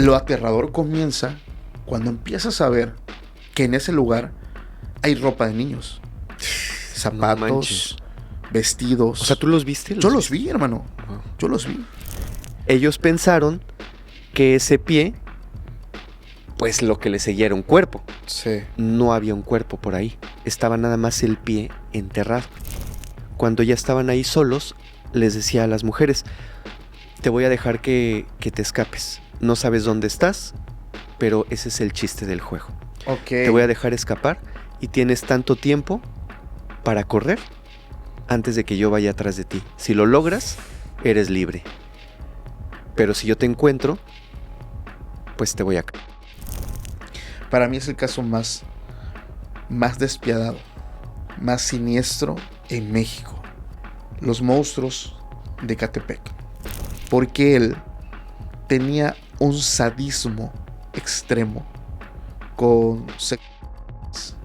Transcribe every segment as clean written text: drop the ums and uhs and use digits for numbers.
Lo aterrador comienza cuando empiezas a ver que en ese lugar hay ropa de niños. Zapatos, vestidos. O sea, ¿tú los viste? Yo los vi, hermano. Yo los vi. Ellos pensaron que ese pie, pues lo que le seguía era un cuerpo. Sí. No había un cuerpo por ahí. Estaba nada más el pie enterrado. Cuando ya estaban ahí solos, les decía a las mujeres: te voy a dejar que te escapes. No sabes dónde estás, pero ese es el chiste del juego. Ok. Te voy a dejar escapar y tienes tanto tiempo para correr antes de que yo vaya atrás de ti. Si lo logras, eres libre. Pero si yo te encuentro, pues te voy a... Para mí es el caso más despiadado, más siniestro en México. Los monstruos de Ecatepec. Porque él tenía un sadismo extremo con sexos.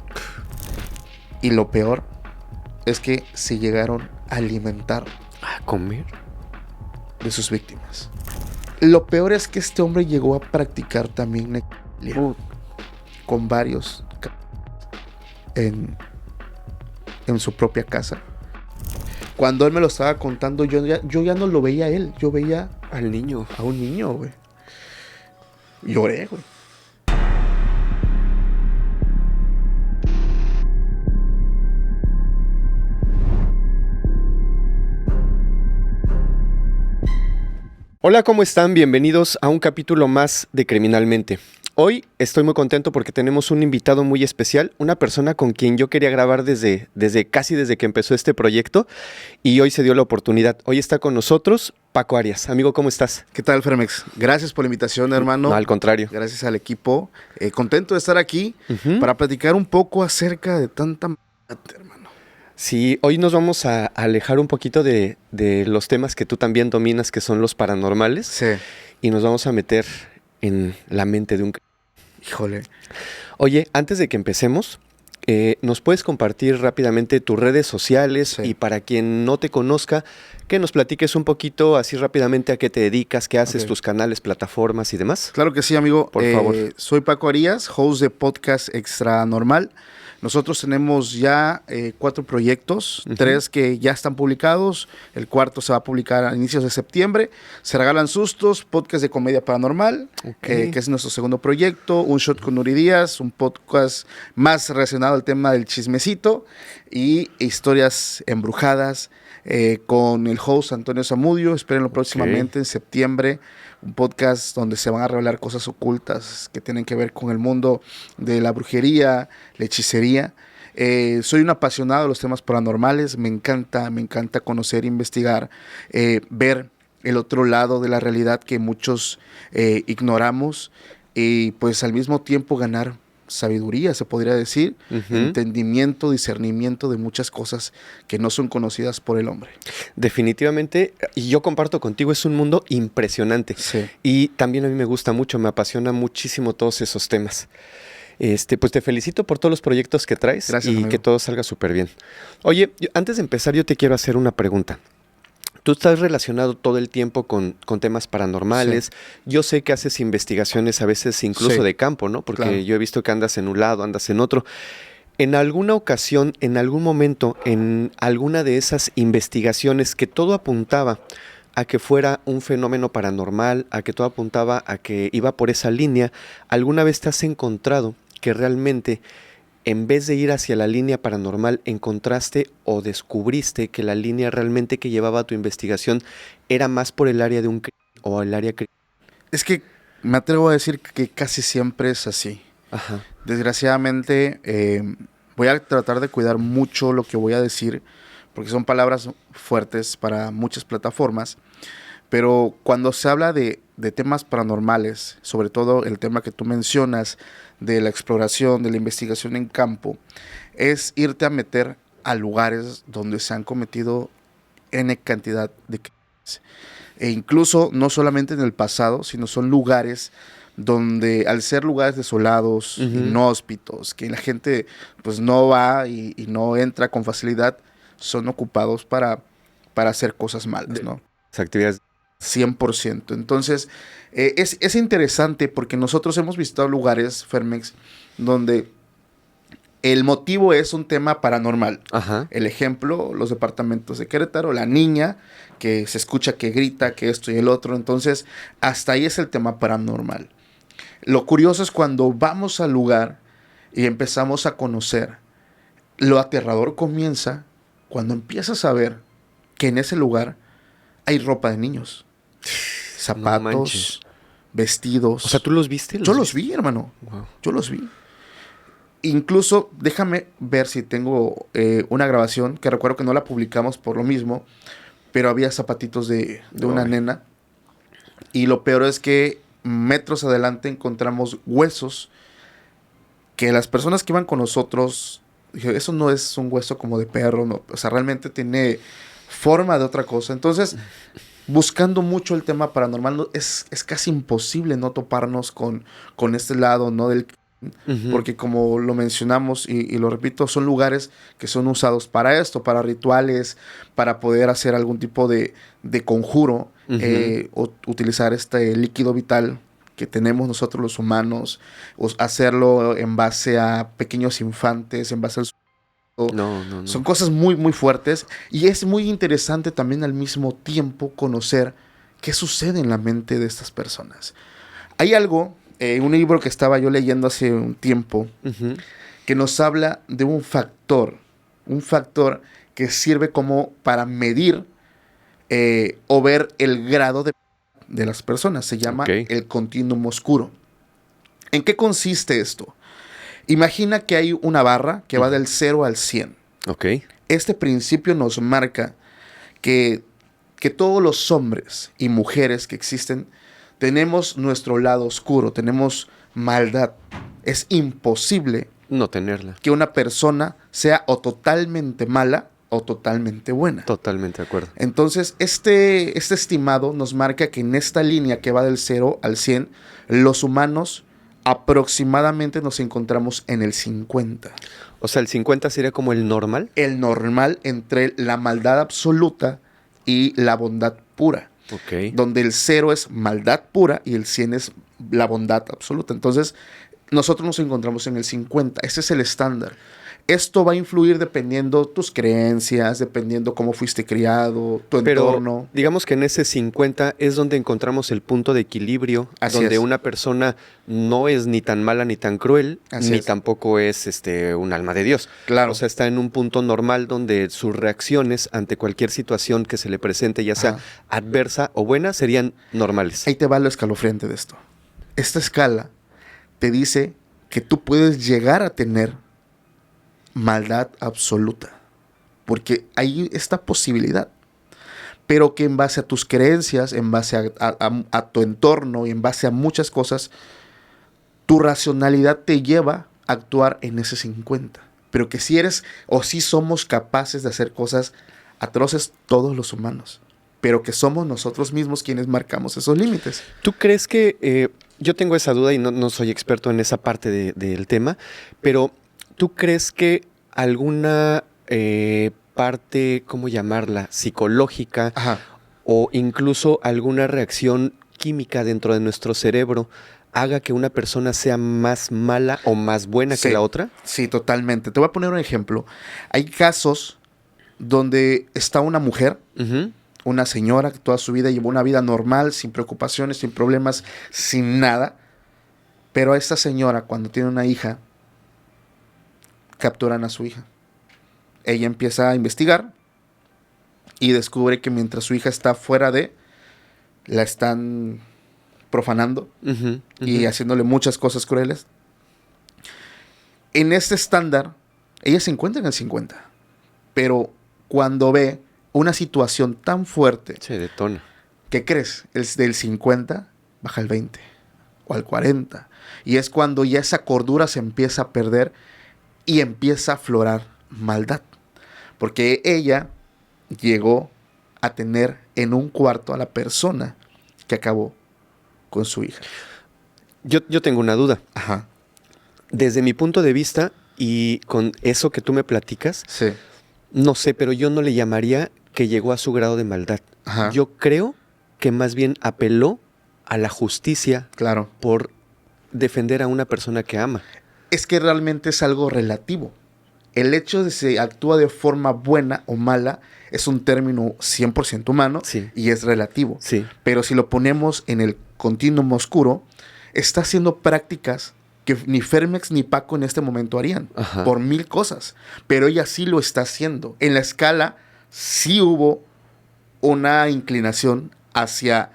Y lo peor es que se llegaron a alimentar ¿A comer? de sus víctimas. Lo peor es que este hombre llegó a practicar también necrofilia con varios en su propia casa. Cuando él me lo estaba contando, yo ya no lo veía a él, yo veía Al niño. a un niño, güey. Lloré, güey. Hola, ¿cómo están? Bienvenidos a un capítulo más de Criminalmente. Hoy estoy muy contento porque tenemos un invitado muy especial, una persona con quien yo quería grabar desde que empezó este proyecto, y hoy se dio la oportunidad. Hoy está con nosotros Paco Arias. Amigo, ¿cómo estás? ¿Qué tal, Fermex? Gracias por la invitación, hermano. No, al contrario. Gracias al equipo. Contento de estar aquí para platicar un poco acerca de tanta hermano. Sí, hoy nos vamos a alejar un poquito de los temas que tú también dominas, que son los paranormales. Sí. Y nos vamos a meter en la mente de un... Híjole. Oye, antes de que empecemos, ¿nos puedes compartir rápidamente tus redes sociales? Sí. Y para quien no te conozca, que nos platiques un poquito así rápidamente a qué te dedicas, qué haces, Ok. tus canales, plataformas y demás. Claro que sí, amigo. Por favor. Soy Paco Arias, host de Podcast Extra Normal. Nosotros tenemos ya 4 proyectos, 3 que ya están publicados, el cuarto se va a publicar a inicios de septiembre. Se regalan sustos, podcast de comedia paranormal, que es nuestro segundo proyecto, Un Shot con Nuri Díaz, un podcast más relacionado al tema del chismecito, y historias embrujadas con el host Antonio Zamudio. Espérenlo próximamente en septiembre. Un podcast donde se van a revelar cosas ocultas que tienen que ver con el mundo de la brujería, la hechicería. Soy un apasionado de los temas paranormales. Me encanta conocer, investigar, ver el otro lado de la realidad que muchos ignoramos, y pues al mismo tiempo ganar sabiduría, se podría decir, entendimiento, discernimiento de muchas cosas que no son conocidas por el hombre. Definitivamente, y yo comparto contigo, es un mundo impresionante. Sí. Y también a mí me gusta mucho, me apasiona muchísimo todos esos temas. Pues te felicito por todos los proyectos que traes. Gracias, y amigo. que todo salga súper bien. Oye, antes de empezar, yo te quiero hacer una pregunta. Tú estás relacionado todo el tiempo con temas paranormales. Sí. Yo sé que haces investigaciones a veces incluso Sí. de campo, ¿no? Porque Claro. yo he visto que andas en un lado, andas en otro. ¿En alguna ocasión, en algún momento, en alguna de esas investigaciones que todo apuntaba a que fuera un fenómeno paranormal, a que todo apuntaba a que iba por esa línea, alguna vez te has encontrado que realmente, en vez de ir hacia la línea paranormal, encontraste o descubriste que la línea realmente que llevaba tu investigación era más por el área de un crimen o el área criminal? Es que me atrevo a decir que casi siempre es así. Ajá. Desgraciadamente, voy a tratar de cuidar mucho lo que voy a decir, porque son palabras fuertes para muchas plataformas, pero cuando se habla de temas paranormales, sobre todo el tema que tú mencionas, de la exploración, de la investigación en campo, es irte a meter a lugares donde se han cometido N cantidad de crímenes. E incluso no solamente en el pasado, sino son lugares donde, al ser lugares desolados, inhóspitos, que la gente pues no va y no entra con facilidad, son ocupados para hacer cosas malas, ¿no? Las actividades. 100%. Entonces, es interesante porque nosotros hemos visitado lugares, Fermex, donde el motivo es un tema paranormal. Ajá. El ejemplo, los departamentos de Querétaro, la niña que se escucha que grita, que esto y el otro. Entonces, hasta ahí es el tema paranormal. Lo curioso es cuando vamos al lugar y empezamos a conocer. Lo aterrador comienza cuando empiezas a ver que en ese lugar hay ropa de niños. No Zapatos, manches. vestidos. O sea, ¿tú los viste? Yo los vi, hermano. Wow. Yo los vi. Incluso, déjame ver si tengo una grabación, que recuerdo que no la publicamos por lo mismo, pero había zapatitos de una Ay. nena. Y lo peor es que metros adelante encontramos huesos que las personas que iban con nosotros, dije, eso no es un hueso como de perro, no. O sea, realmente tiene forma de otra cosa. Entonces, buscando mucho el tema paranormal, es casi imposible no toparnos con este lado, ¿no? Ujú. Porque como lo mencionamos y lo repito, son lugares que son usados para esto, para rituales, para poder hacer algún tipo de conjuro, o utilizar este líquido vital que tenemos nosotros los humanos, o hacerlo en base a pequeños infantes, en base al... No. Son cosas muy, muy fuertes y es muy interesante también al mismo tiempo conocer qué sucede en la mente de estas personas. Hay algo, un libro que estaba yo leyendo hace un tiempo, Ujú. que nos habla de un factor que sirve como para medir o ver el grado de las personas. Se llama Ok. el continuum oscuro. ¿En qué consiste esto? Imagina que hay una barra que va del 0 al 100. Ok. Este principio nos marca que todos los hombres y mujeres que existen tenemos nuestro lado oscuro, tenemos maldad. Es imposible No tenerla. que una persona sea o totalmente mala o totalmente buena. Totalmente de acuerdo. Entonces, este estimado nos marca que en esta línea que va del 0 al 100, los humanos aproximadamente nos encontramos en el 50. O sea, el 50 sería como el normal. El normal entre la maldad absoluta y la bondad pura. Ok. Donde el 0 es maldad pura y el 100 es la bondad absoluta. Entonces, nosotros nos encontramos en el 50. Ese es el estándar. Esto va a influir dependiendo tus creencias, dependiendo cómo fuiste criado, tu entorno. Pero digamos que en ese 50 es donde encontramos el punto de equilibrio, Así donde es. una persona no es ni tan mala ni tan cruel, Así ni es. tampoco es un alma de Dios. Claro. O sea, está en un punto normal donde sus reacciones ante cualquier situación que se le presente, ya sea Ajá. adversa o buena, serían normales. Ahí te va lo escalofriante de esto. Esta escala te dice que tú puedes llegar a tener maldad absoluta. Porque hay esta posibilidad. Pero que en base a tus creencias, en base a tu entorno y en base a muchas cosas, tu racionalidad te lleva a actuar en ese 50. Pero que si eres o si somos capaces de hacer cosas atroces todos los humanos. Pero que somos nosotros mismos quienes marcamos esos límites. ¿Tú crees que, yo tengo esa duda y no soy experto en esa parte del tema, pero ¿tú crees que alguna parte, ¿cómo llamarla?, psicológica Ajá. o incluso alguna reacción química dentro de nuestro cerebro haga que una persona sea más mala o más buena Sí. que la otra? Sí, totalmente. Te voy a poner un ejemplo. Hay casos donde está una mujer, Ujú. una señora que toda su vida llevó una vida normal, sin preocupaciones, sin problemas, sin nada. Pero a esta señora, cuando tiene una hija, capturan a su hija. Ella empieza a investigar y descubre que mientras su hija está fuera la están profanando Ujú, y ujú. haciéndole muchas cosas crueles. En este estándar, ella se encuentra en el 50. Pero cuando ve una situación tan fuerte, Se detona. ¿qué crees? El del 50 baja al 20 o al 40. Y es cuando ya esa cordura se empieza a perder y empieza a aflorar maldad. Porque ella llegó a tener en un cuarto a la persona que acabó con su hija. Yo tengo una duda. Ajá. Desde mi punto de vista y con eso que tú me platicas, Sí. no sé, pero yo no le llamaría que llegó a su grado de maldad. Ajá. Yo creo que más bien apeló a la justicia Claro. por defender a una persona que ama. Es que realmente es algo relativo. El hecho de si actúa de forma buena o mala es un término 100% humano Sí. y es relativo. Sí. Pero si lo ponemos en el continuum oscuro, está haciendo prácticas que ni Fermex ni Paco en este momento harían, Ajá. por 1000 cosas. Pero ella sí lo está haciendo. En la escala sí hubo una inclinación hacia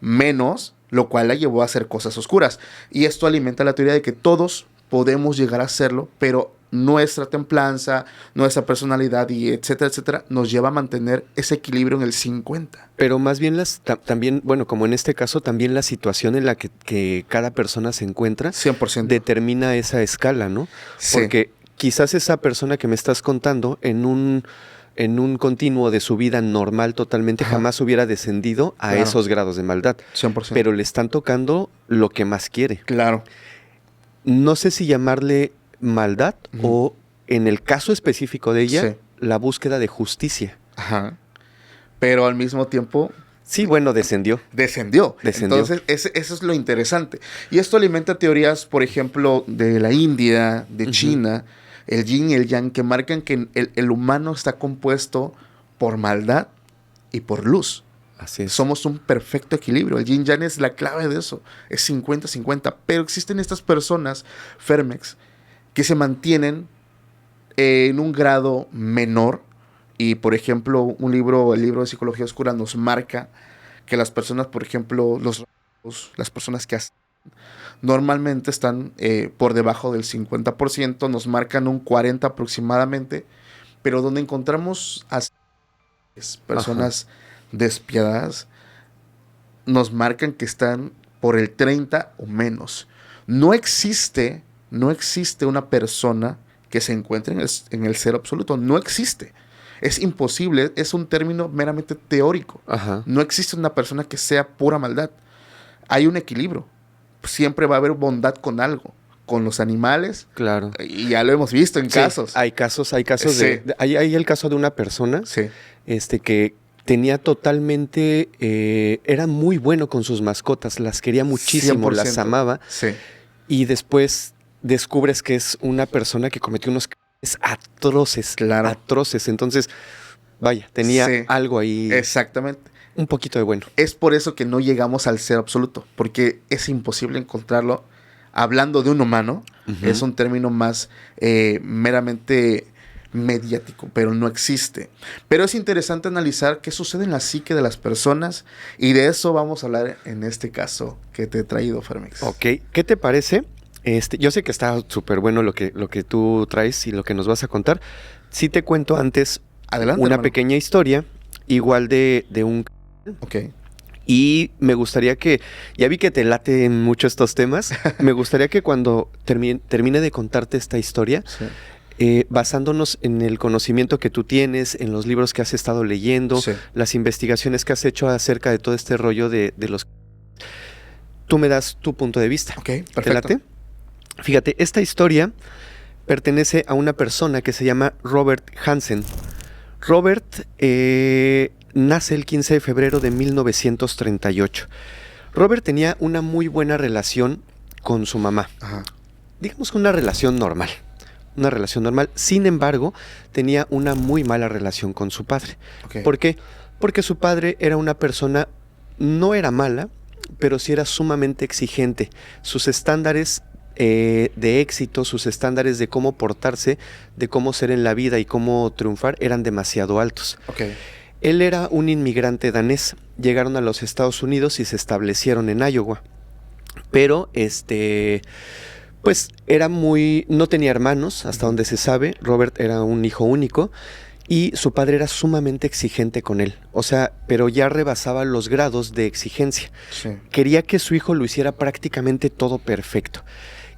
menos, lo cual la llevó a hacer cosas oscuras. Y esto alimenta la teoría de que todos podemos llegar a hacerlo, pero nuestra templanza, nuestra personalidad y etcétera, etcétera, nos lleva a mantener ese equilibrio en el 50. Pero más bien también, bueno, como en este caso, también la situación en la que cada persona se encuentra 100%. determina esa escala, ¿no? Sí. Porque quizás esa persona que me estás contando en un continuo de su vida normal totalmente Ajá. jamás hubiera descendido a Claro. esos grados de maldad. 100%. Pero le están tocando lo que más quiere. Claro. No sé si llamarle maldad Ujú. o, en el caso específico de ella, Sí. la búsqueda de justicia. Ajá. Pero al mismo tiempo Sí, bueno, descendió. descendió. Descendió. Entonces, eso es lo interesante. Y esto alimenta teorías, por ejemplo, de la India, de Ujú. China, el yin y el yang, que marcan que el humano está compuesto por maldad y por luz. Así es. Somos un perfecto equilibrio. El yin yang es la clave de eso. Es 50-50. Pero existen estas personas, Fermex, que se mantienen en un grado menor. Y, por ejemplo, el libro de Psicología Oscura nos marca que las personas, por ejemplo, las personas que normalmente están por debajo del 50%, nos marcan un 40% aproximadamente, pero donde encontramos a personas despiadadas, nos marcan que están por el 30 o menos. No existe una persona que se encuentre en el cero absoluto. No existe. Es imposible, es un término meramente teórico. Ajá. No existe una persona que sea pura maldad. Hay un equilibrio. Siempre va a haber bondad con algo. Con los animales. Claro. Y ya lo hemos visto en Sí, casos. hay casos Sí. hay el caso de una persona Sí. que tenía totalmente, era muy bueno con sus mascotas, las quería muchísimo, 100%. las amaba, Sí. y después descubres que es una persona que cometió unos crímenes atroces, Claro. atroces. Entonces, vaya, tenía Sí. algo ahí, Exactamente. un poquito de bueno. Es por eso que no llegamos al cero absoluto, porque es imposible encontrarlo. Hablando de un humano, Ujú. es un término más meramente mediático, pero no existe. Pero es interesante analizar qué sucede en la psique de las personas, y de eso vamos a hablar en este caso que te he traído, Fermex. Ok, ¿qué te parece? Yo sé que está súper bueno lo que tú traes y lo que nos vas a contar. Sí te cuento antes Adelante, una hermano. pequeña historia, igual de un... Ok. Y me gustaría que, ya vi que te laten mucho estos temas, me gustaría que cuando termine de contarte esta historia, Sí. basándonos en el conocimiento que tú tienes, en los libros que has estado leyendo, Sí. las investigaciones que has hecho acerca de todo este rollo de los... Tú me das tu punto de vista. Ok, ¿Te perfecto. late? Fíjate, esta historia pertenece a una persona que se llama Robert Hansen. Robert nace el 15 de febrero de 1938. Robert tenía una muy buena relación con su mamá. Ajá. Digamos que una relación normal. Una relación normal. Sin embargo, tenía una muy mala relación con su padre. Ok. ¿Por qué? Porque su padre era una persona, no era mala, pero sí era sumamente exigente. Sus estándares de éxito, sus estándares de cómo portarse, de cómo ser en la vida y cómo triunfar eran demasiado altos. Ok. Él era un inmigrante danés. Llegaron a los Estados Unidos y se establecieron en Iowa. Pero pues era no tenía hermanos, hasta donde se sabe. Robert era un hijo único y su padre era sumamente exigente con él. O sea, pero ya rebasaba los grados de exigencia. Sí. Quería que su hijo lo hiciera prácticamente todo perfecto.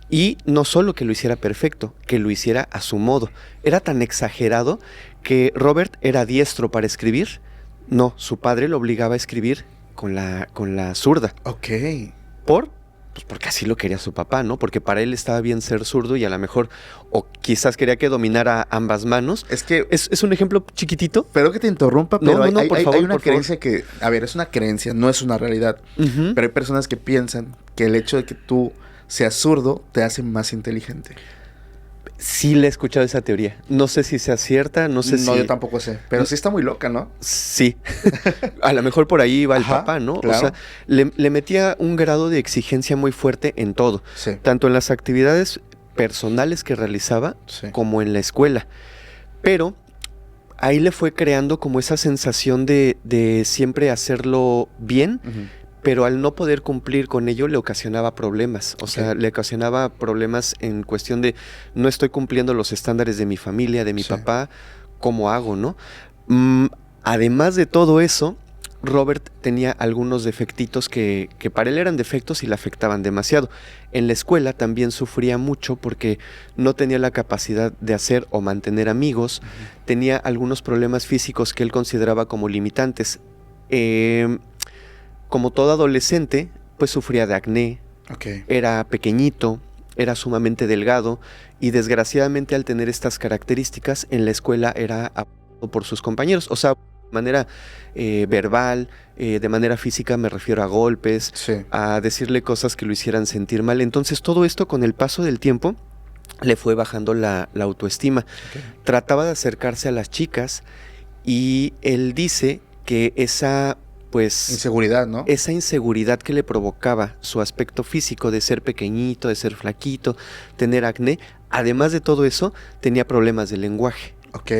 Y no solo que lo hiciera perfecto, que lo hiciera a su modo. Era tan exagerado que Robert era diestro para escribir. No, su padre lo obligaba a escribir con la zurda. Ok. ¿Por? pues porque así lo quería su papá, ¿no? Porque para él estaba bien ser zurdo y a lo mejor, o quizás quería que dominara ambas manos. Es que... Es un ejemplo chiquitito. Pero que te interrumpa, pero No, hay, por hay- favor, hay una por favor. creencia que, a ver, es una creencia, no es una realidad. Ujú. Pero hay personas que piensan que el hecho de que tú seas zurdo te hace más inteligente. Sí le he escuchado esa teoría. No sé si sea cierta, no sé si... No, yo tampoco sé. Pero sí está muy loca, ¿no? Sí, a lo mejor por ahí va el Ajá, papá, ¿no? claro. O sea, le metía un grado de exigencia muy fuerte en todo, Sí. tanto en las actividades personales que realizaba Sí. como en la escuela. Pero ahí le fue creando como esa sensación de siempre hacerlo bien, Ujú. pero al no poder cumplir con ello le ocasionaba problemas. O sea, Ok. le ocasionaba problemas en cuestión de no estoy cumpliendo los estándares de mi familia, de mi Sí. papá, ¿cómo hago, no? Además de todo eso, Robert tenía algunos defectitos que para él eran defectos y le afectaban demasiado. En la escuela también sufría mucho porque no tenía la capacidad de hacer o mantener amigos, tenía algunos problemas físicos que él consideraba como limitantes. Como todo adolescente, pues sufría de acné, Ok. era pequeñito, era sumamente delgado y desgraciadamente al tener estas características en la escuela era apoyado por sus compañeros. O sea, de manera verbal, de manera física me refiero a golpes, Sí. a decirle cosas que lo hicieran sentir mal. Entonces todo esto con el paso del tiempo le fue bajando la autoestima. Ok. Trataba de acercarse a las chicas y él dice que esa pues Inseguridad, ¿no? esa inseguridad que le provocaba su aspecto físico de ser pequeñito, de ser flaquito, tener acné, además de todo eso, tenía problemas de lenguaje, Ok.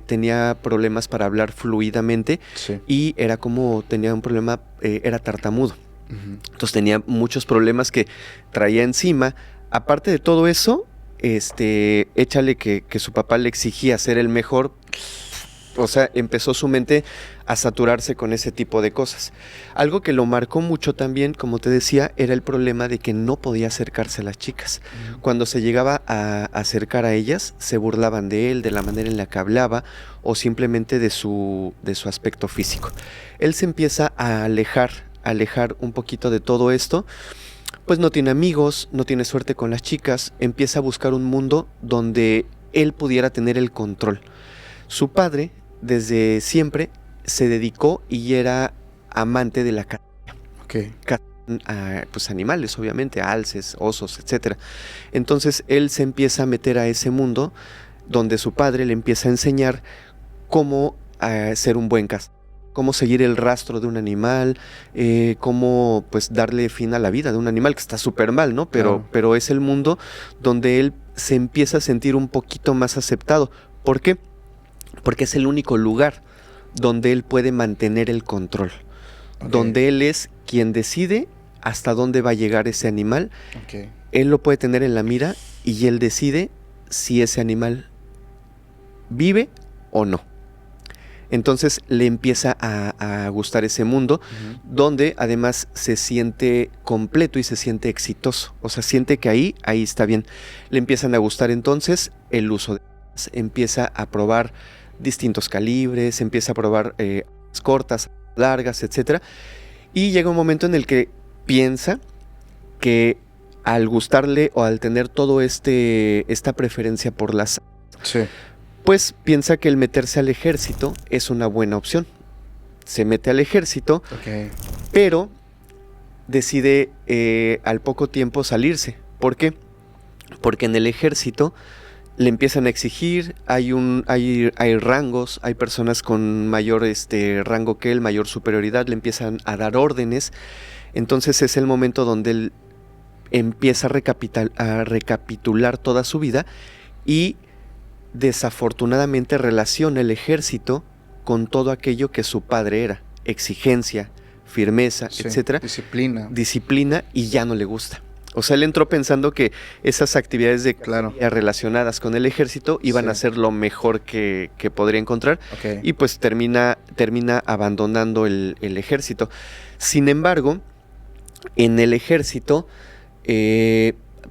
tenía problemas para hablar fluidamente Sí. y era como, tenía un problema, era tartamudo. Ujú. Entonces tenía muchos problemas que traía encima. Aparte de todo eso, échale que su papá le exigía ser el mejor. O sea, empezó su mente a saturarse con ese tipo de cosas. Algo que lo marcó mucho también, como te decía, era el problema de que no podía acercarse a las chicas. Ujú. Cuando se llegaba a acercar a ellas, se burlaban de él, de la manera en la que hablaba o simplemente de su aspecto físico. Él se empieza a alejar un poquito de todo esto. Pues no tiene amigos, no tiene suerte con las chicas, empieza a buscar un mundo donde él pudiera tener el control. Su padre, desde siempre, se dedicó y era amante de la caza, Ok. pues animales, obviamente, alces, osos, etc. Entonces él se empieza a meter a ese mundo donde su padre le empieza a enseñar cómo ser un buen cazador, cómo seguir el rastro de un animal, cómo pues darle fin a la vida de un animal que está súper mal, ¿no? Claro. Pero es el mundo donde él se empieza a sentir un poquito más aceptado. ¿Por qué? Porque es el único lugar donde él puede mantener el control, Ok. donde él es quien decide hasta dónde va a llegar ese animal. Ok. Él lo puede tener en la mira y él decide si ese animal vive o no. Entonces le empieza a gustar ese mundo, Ujú. donde además se siente completo y se siente exitoso. O sea, siente que ahí está bien. Le empiezan a gustar entonces el uso de armas, empieza a probar distintos calibres, empieza a probar cortas, largas, etcétera. Y llega un momento en el que piensa que al gustarle o al tener todo esta preferencia por las, Sí. pues piensa que el meterse al ejército es una buena opción. Se mete al ejército, Ok. pero decide al poco tiempo salirse. ¿Por qué? Porque en el ejército le empiezan a exigir, hay rangos, hay personas con mayor rango que él, mayor superioridad, le empiezan a dar órdenes. Entonces es el momento donde él empieza a recapitular toda su vida y desafortunadamente relaciona el ejército con todo aquello que su padre era: exigencia, firmeza, Sí. etcétera, Disciplina. disciplina, y ya no le gusta. O sea, él entró pensando que esas actividades de Claro. cacería relacionadas con el ejército iban Sí. a ser lo mejor que podría encontrar, Ok. y pues termina abandonando el ejército. Sin embargo, en el ejército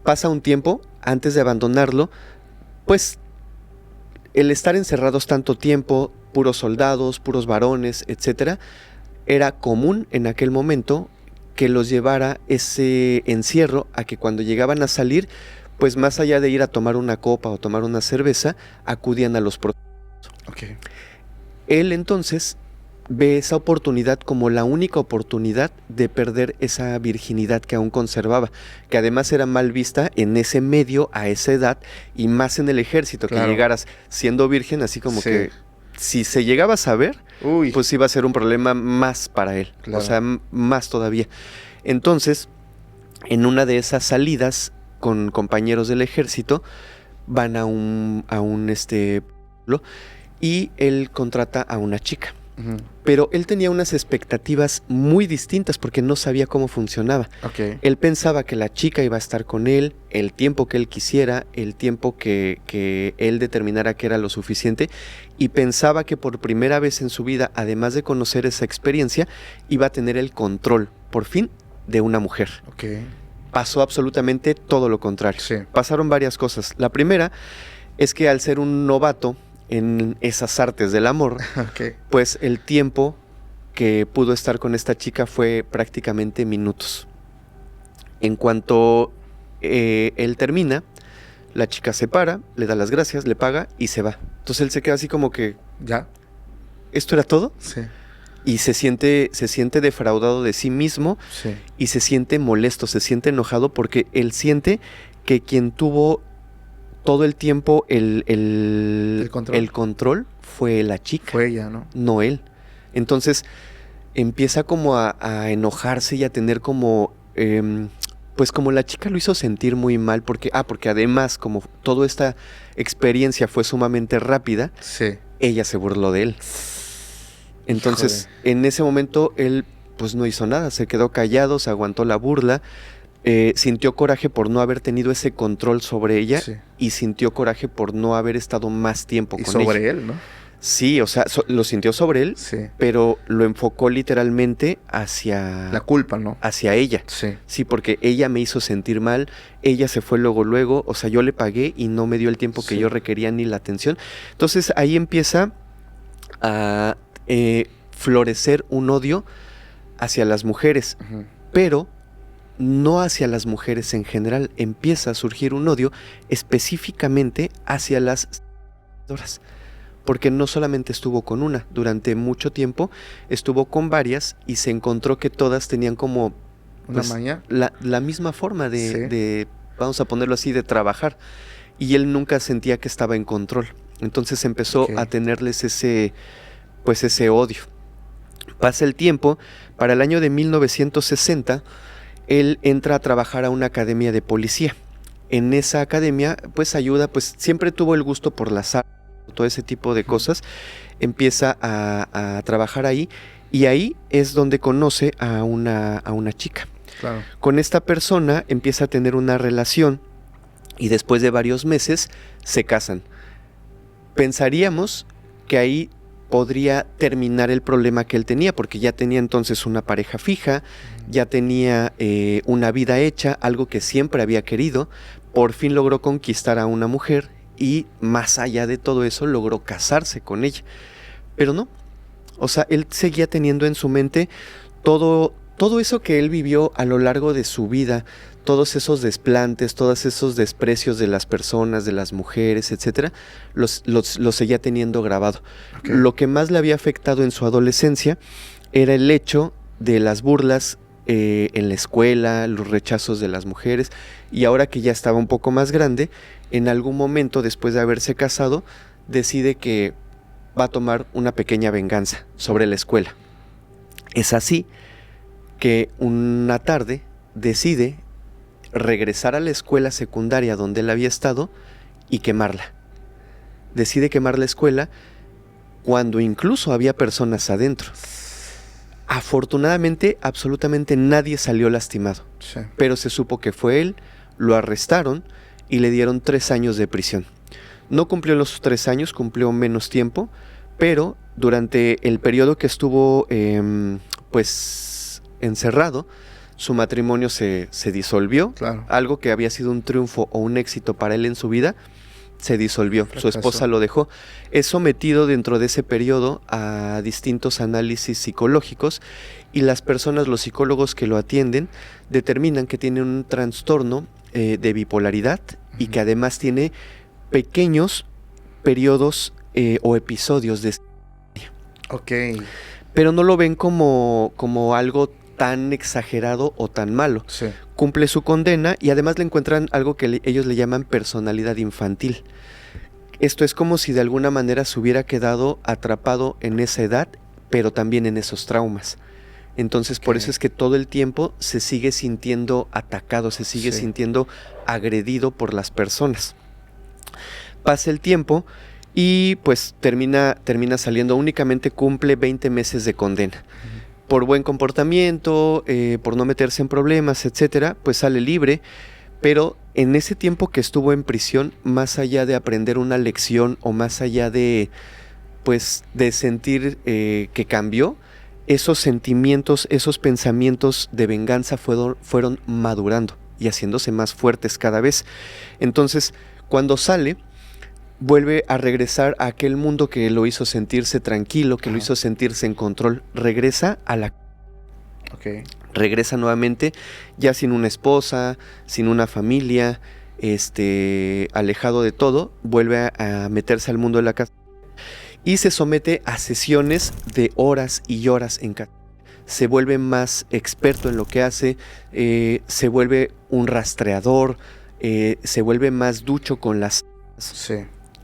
pasa un tiempo antes de abandonarlo, pues el estar encerrados tanto tiempo, puros soldados, puros varones, etcétera, era común en aquel momento que los llevara ese encierro a que cuando llegaban a salir, pues más allá de ir a tomar una copa o tomar una cerveza, acudían a los prostitutos. Okay. Él entonces ve esa oportunidad como la única oportunidad de perder esa virginidad que aún conservaba, que además era mal vista en ese medio, a esa edad, y más en el ejército, claro, que llegaras siendo virgen, así como sí, que si se llegaba a saber, uy, pues iba a ser un problema más para él, claro, o sea, más todavía. Entonces, en una de esas salidas con compañeros del ejército, van a un pueblo, y él contrata a una chica. uh-huh. Pero él tenía unas expectativas muy distintas porque no sabía cómo funcionaba. Okay. Él pensaba que la chica iba a estar con él el tiempo que él quisiera, el tiempo que él determinara que era lo suficiente, y pensaba que por primera vez en su vida, además de conocer esa experiencia, iba a tener el control, por fin, de una mujer. Okay. Pasó absolutamente todo lo contrario. Sí. Pasaron varias cosas. La primera es que al ser un novato en esas artes del amor, Okay. pues el tiempo que pudo estar con esta chica fue prácticamente minutos. En cuanto él termina, la chica se para, le da las gracias, le paga y se va. Entonces él se queda así como que, ¿Ya? ¿esto era todo? Sí. Y se siente defraudado de sí mismo, Sí. y se siente molesto, se siente enojado porque él siente que quien tuvo todo el tiempo el control fue la chica. Fue ella, ¿no? No él. Entonces empieza como a enojarse y a tener como, pues como la chica lo hizo sentir muy mal porque además como toda esta experiencia fue sumamente rápida, Sí. ella se burló de él. Entonces, en ese momento él pues no hizo nada, se quedó callado, se aguantó la burla, sintió coraje por no haber tenido ese control sobre ella, Sí. y sintió coraje por no haber estado más tiempo Y con sobre ella. él, ¿no? Sí, o sea, lo sintió sobre él, Sí. pero lo enfocó literalmente hacia La culpa, ¿no? hacia ella. Sí. Sí, porque ella me hizo sentir mal, ella se fue luego, o sea, yo le pagué y no me dio el tiempo que Sí. yo requería ni la atención. Entonces ahí empieza a florecer un odio hacia las mujeres, Uh-huh. pero no hacia las mujeres en general. Empieza a surgir un odio específicamente hacia las seductoras, porque no solamente estuvo con una, durante mucho tiempo estuvo con varias y se encontró que todas tenían como Una pues, maña. la misma forma Sí. de, vamos a ponerlo así, de trabajar, y él nunca sentía que estaba en control. Entonces empezó Ok. a tenerles ese odio. Pasa el tiempo, para el año de 1960, él entra a trabajar a una academia de policía. En esa academia, pues ayuda, pues siempre tuvo el gusto por las artes, todo ese tipo de cosas. Empieza a trabajar ahí, y ahí es donde conoce a una chica. Claro. Con esta persona empieza a tener una relación, y después de varios meses se casan. Pensaríamos que ahí podría terminar el problema que él tenía, porque ya tenía entonces una pareja fija, ya tenía una vida hecha, algo que siempre había querido. Por fin logró conquistar a una mujer, y más allá de todo eso logró casarse con ella. Pero no, o sea, él seguía teniendo en su mente todo eso que él vivió a lo largo de su vida, todos esos desplantes, todos esos desprecios de las personas, de las mujeres, etcétera, los seguía teniendo grabado. Okay. Lo que más le había afectado en su adolescencia era el hecho de las burlas en la escuela, los rechazos de las mujeres, y ahora que ya estaba un poco más grande, en algún momento después de haberse casado, decide que va a tomar una pequeña venganza sobre la escuela. Es así que una tarde decide regresar a la escuela secundaria donde él había estado y quemarla. Decide quemar la escuela cuando incluso había personas adentro. Afortunadamente, absolutamente nadie salió lastimado, Sí. pero se supo que fue él, lo arrestaron y le dieron 3 años de prisión. No cumplió los 3 años, cumplió menos tiempo, pero durante el periodo que estuvo pues encerrado, su matrimonio se disolvió, Claro. algo que había sido un triunfo o un éxito para él en su vida, se disolvió, su esposa lo dejó. Es sometido dentro de ese periodo a distintos análisis psicológicos y las personas, los psicólogos que lo atienden, determinan que tiene un trastorno de bipolaridad y que además tiene pequeños periodos o episodios de... Ok. Pero no lo ven como algo tan exagerado o tan malo. Sí. Cumple su condena y además le encuentran algo que ellos le llaman personalidad infantil. Esto es como si de alguna manera se hubiera quedado atrapado en esa edad, pero también en esos traumas. Entonces, por eso es que todo el tiempo se sigue sintiendo atacado, se sigue sintiendo agredido por las personas. Pasa el tiempo y pues termina saliendo, únicamente cumple 20 meses de condena. Por buen comportamiento, por no meterse en problemas, etcétera, pues sale libre, pero en ese tiempo que estuvo en prisión, más allá de aprender una lección o más allá de, pues, de sentir que cambió, esos sentimientos, esos pensamientos de venganza fueron madurando y haciéndose más fuertes cada vez. Entonces, cuando sale, vuelve a regresar a aquel mundo que lo hizo sentirse tranquilo, que lo hizo sentirse en control. Regresa a la... Regresa nuevamente, ya sin una esposa, sin una familia, alejado de todo, vuelve a meterse al mundo de la casa y se somete a sesiones de horas y horas en casa. Se vuelve más experto en lo que hace, se vuelve un rastreador, se vuelve más ducho con las... Sí.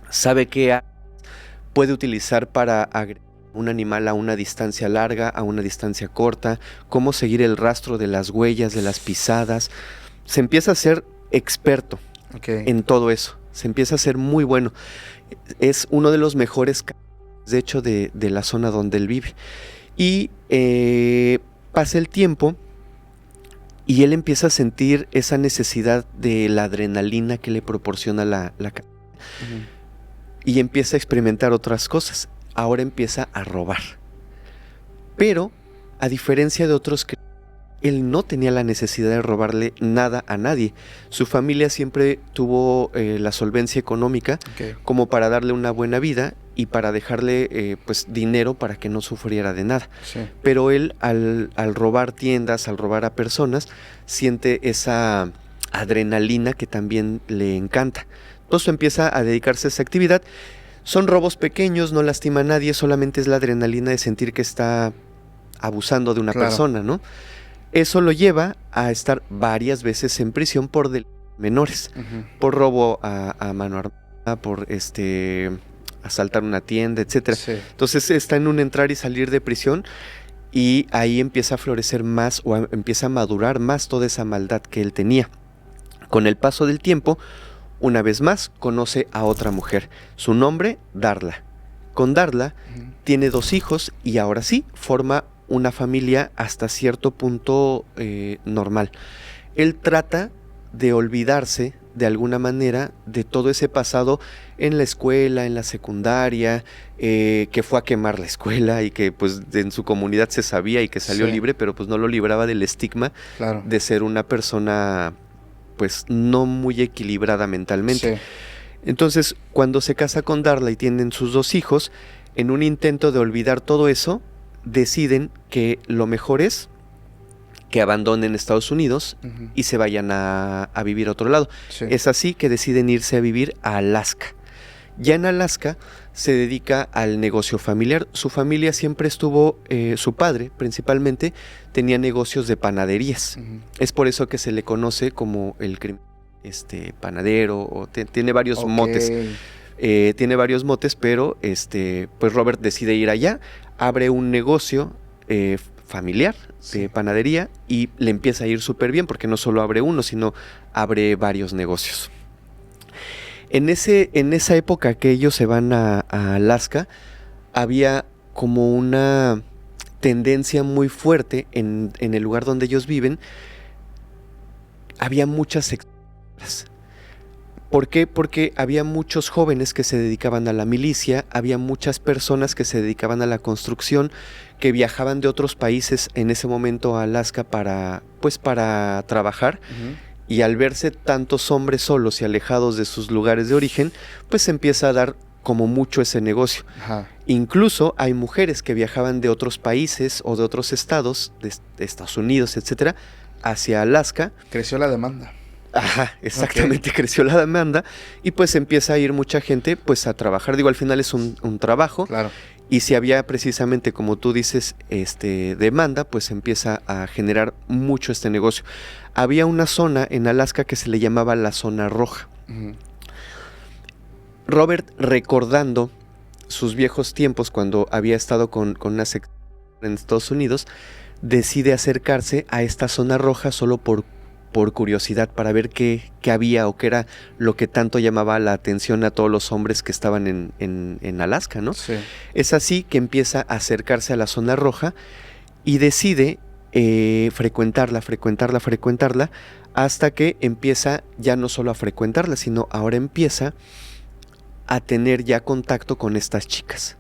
Sabe qué puede utilizar para agredir un animal a una distancia larga, a una distancia corta, cómo seguir el rastro de las huellas, de las pisadas. Se empieza a ser experto en todo eso. Se empieza a ser muy bueno. Es uno de los mejores, de hecho, de la zona donde él vive. Y pasa el tiempo y él empieza a sentir esa necesidad de la adrenalina que le proporciona la y empieza a experimentar otras cosas. Ahora empieza a robar. Pero, a diferencia de otros, él no tenía la necesidad de robarle nada a nadie. Su familia siempre tuvo la solvencia económica como para darle una buena vida y para dejarle pues dinero para que no sufriera de nada. Sí. Pero él, al robar tiendas, al robar a personas, siente esa adrenalina que también le encanta. Entonces empieza a dedicarse a esa actividad. Son robos pequeños, no lastima a nadie, solamente es la adrenalina de sentir que está abusando de una persona, ¿no? Eso lo lleva a estar varias veces en prisión por menores, por robo a mano armada, por asaltar una tienda, etcétera. Sí. Entonces está en un entrar y salir de prisión y ahí empieza a florecer más o empieza a madurar más toda esa maldad que él tenía. Con el paso del tiempo, una vez más, conoce a otra mujer. Su nombre, Darla. Con Darla tiene 2 hijos y ahora sí, forma una familia hasta cierto punto normal. Él trata de olvidarse de alguna manera de todo ese pasado en la escuela, en la secundaria, que fue a quemar la escuela y que pues en su comunidad se sabía y que salió libre, pero pues no lo libraba del estigma de ser una persona pues no muy equilibrada mentalmente. Sí. Entonces, cuando se casa con Darla y tienen sus 2 hijos, en un intento de olvidar todo eso, deciden que lo mejor es que abandonen Estados Unidos y se vayan a vivir a otro lado. Sí. Es así que deciden irse a vivir a Alaska. Ya en Alaska se dedica al negocio familiar. Su familia siempre estuvo, su padre principalmente, tenía negocios de panaderías. Es por eso que se le conoce como el panadero, o tiene varios motes. Tiene varios motes, pero pues Robert decide ir allá, abre un negocio familiar de panadería y le empieza a ir súper bien, porque no solo abre uno, sino abre varios negocios. En esa época que ellos se van a Alaska, había como una tendencia muy fuerte en el lugar donde ellos viven. Había muchas sectas. ¿Por qué? Porque había muchos jóvenes que se dedicaban a la milicia, había muchas personas que se dedicaban a la construcción, que viajaban de otros países en ese momento a Alaska para trabajar. Y al verse tantos hombres solos y alejados de sus lugares de origen, pues se empieza a dar como mucho ese negocio. Ajá. Incluso hay mujeres que viajaban de otros países o de otros estados, de Estados Unidos, etcétera, hacia Alaska. Creció la demanda. Ajá, exactamente, creció la demanda y pues empieza a ir mucha gente pues a trabajar. Digo, al final es un trabajo. Claro. Y si había precisamente, como tú dices, demanda, pues empieza a generar mucho este negocio. Había una zona en Alaska que se le llamaba la zona roja. Ujú. Robert, recordando sus viejos tiempos cuando había estado con una secta en Estados Unidos, decide acercarse a esta zona roja solo por curiosidad, para ver qué había o qué era lo que tanto llamaba la atención a todos los hombres que estaban en Alaska, ¿no? Sí. Es así que empieza a acercarse a la zona roja y decide frecuentarla, hasta que empieza ya no solo a frecuentarla, sino ahora empieza a tener ya contacto con estas chicas.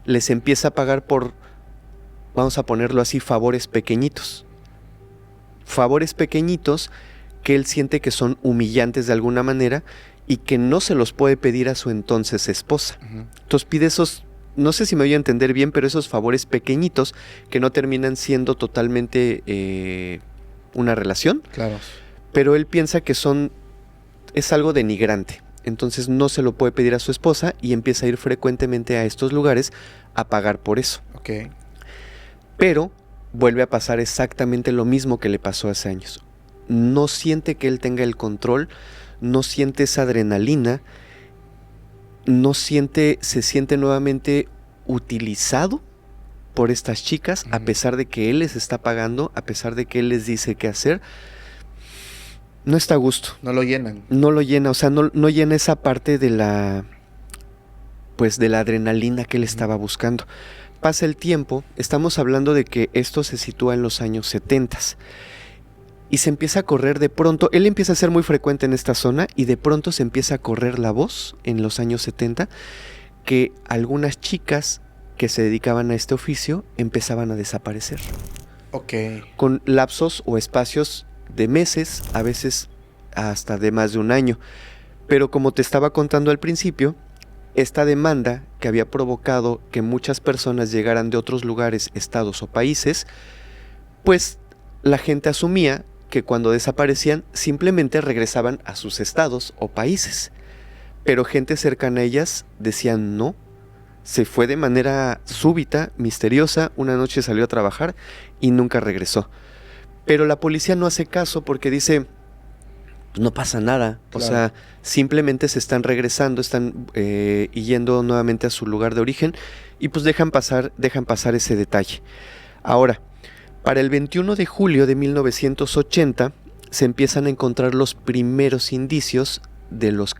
Les empieza a pagar por, vamos a ponerlo así, favores pequeñitos. Favores pequeñitos que él siente que son humillantes de alguna manera y que no se los puede pedir a su entonces esposa. Ujú. Entonces pide esos, no sé si me voy a entender bien, pero esos favores pequeñitos que no terminan siendo totalmente una relación, Claro. pero él piensa que es algo denigrante. Entonces no se lo puede pedir a su esposa y empieza a ir frecuentemente a estos lugares a pagar por eso. Ok. Pero vuelve a pasar exactamente lo mismo que le pasó hace años. No siente que él tenga el control, no siente esa adrenalina, se siente nuevamente utilizado por estas chicas, a pesar de que él les está pagando, a pesar de que él les dice qué hacer. No está a gusto. No lo llenan. No lo llena, o sea, no llena esa parte de la adrenalina que él estaba buscando. Pasa el tiempo, estamos hablando de que esto se sitúa en los años 70 y se empieza a correr de pronto, él empieza a ser muy frecuente en esta zona y de pronto se empieza a correr la voz en los años 70 que algunas chicas que se dedicaban a este oficio empezaban a desaparecer. Ok. Con lapsos o espacios de meses, a veces hasta de más de un año. Pero como te estaba contando al principio, esta demanda que había provocado que muchas personas llegaran de otros lugares, estados o países, pues la gente asumía que cuando desaparecían simplemente regresaban a sus estados o países. Pero gente cercana a ellas decían no, se fue de manera súbita, misteriosa, una noche salió a trabajar y nunca regresó. Pero la policía no hace caso porque dice, no pasa nada, Claro. O sea, simplemente se están regresando, están yendo nuevamente a su lugar de origen y pues dejan pasar ese detalle. Ahora, para el 21 de julio de 1980 se empiezan a encontrar los primeros indicios de los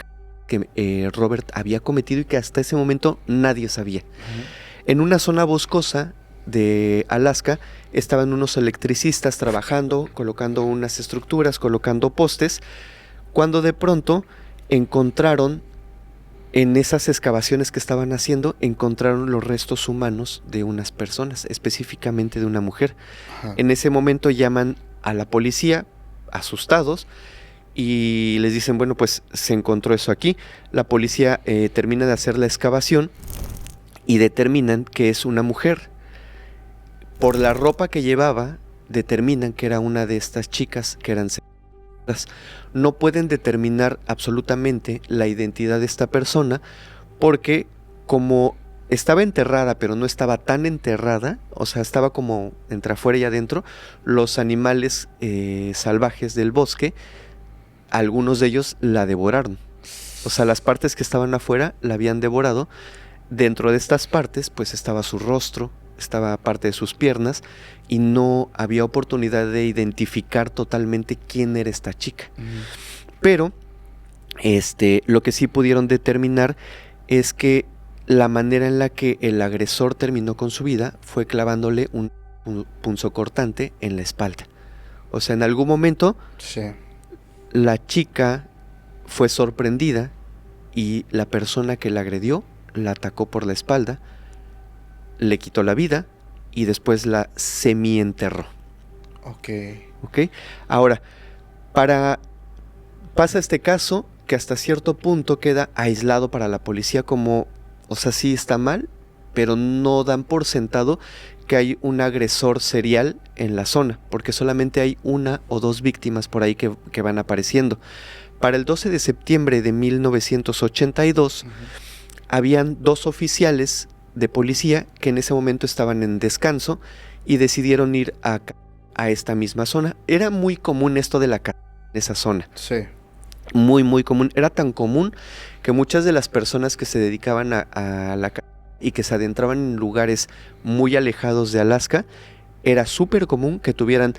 que Robert había cometido y que hasta ese momento nadie sabía. Ujú. En una zona boscosa de Alaska estaban unos electricistas trabajando, colocando unas estructuras, colocando postes, cuando de pronto encontraron, en esas excavaciones que estaban haciendo, encontraron los restos humanos de unas personas, específicamente de una mujer. Ajá. En ese momento llaman a la policía, asustados, y les dicen, bueno, pues se encontró eso aquí. La policía termina de hacer la excavación y determinan que es una mujer. Por la ropa que llevaba, determinan que era una de estas chicas que eran secuestradas. No pueden determinar absolutamente la identidad de esta persona porque como estaba enterrada, pero no estaba tan enterrada, o sea, estaba como entre afuera y adentro, los animales salvajes del bosque, algunos de ellos la devoraron. O sea, las partes que estaban afuera la habían devorado. Dentro de estas partes, pues estaba su rostro, estaba parte de sus piernas y no había oportunidad de identificar totalmente quién era esta chica. Pero lo que sí pudieron determinar es que la manera en la que el agresor terminó con su vida fue clavándole un punzocortante en la espalda. O sea, en algún momento Sí. la chica fue sorprendida y la persona que la agredió la atacó por la espalda, le quitó la vida y después la semienterró. Ok. ¿Ok? Ahora, para Pasa este caso que hasta cierto punto queda aislado para la policía como, o sea, sí está mal, pero no dan por sentado que hay un agresor serial en la zona, porque solamente hay 1 o 2 víctimas por ahí que van apareciendo. Para el 12 de septiembre de 1982, habían 2 oficiales de policía que en ese momento estaban en descanso y decidieron ir a esta misma zona. Era muy común esto de la en esa zona. Sí. Muy, muy común. Era tan común que muchas de las personas que se dedicaban a la y que se adentraban en lugares muy alejados de Alaska, era súper común que tuvieran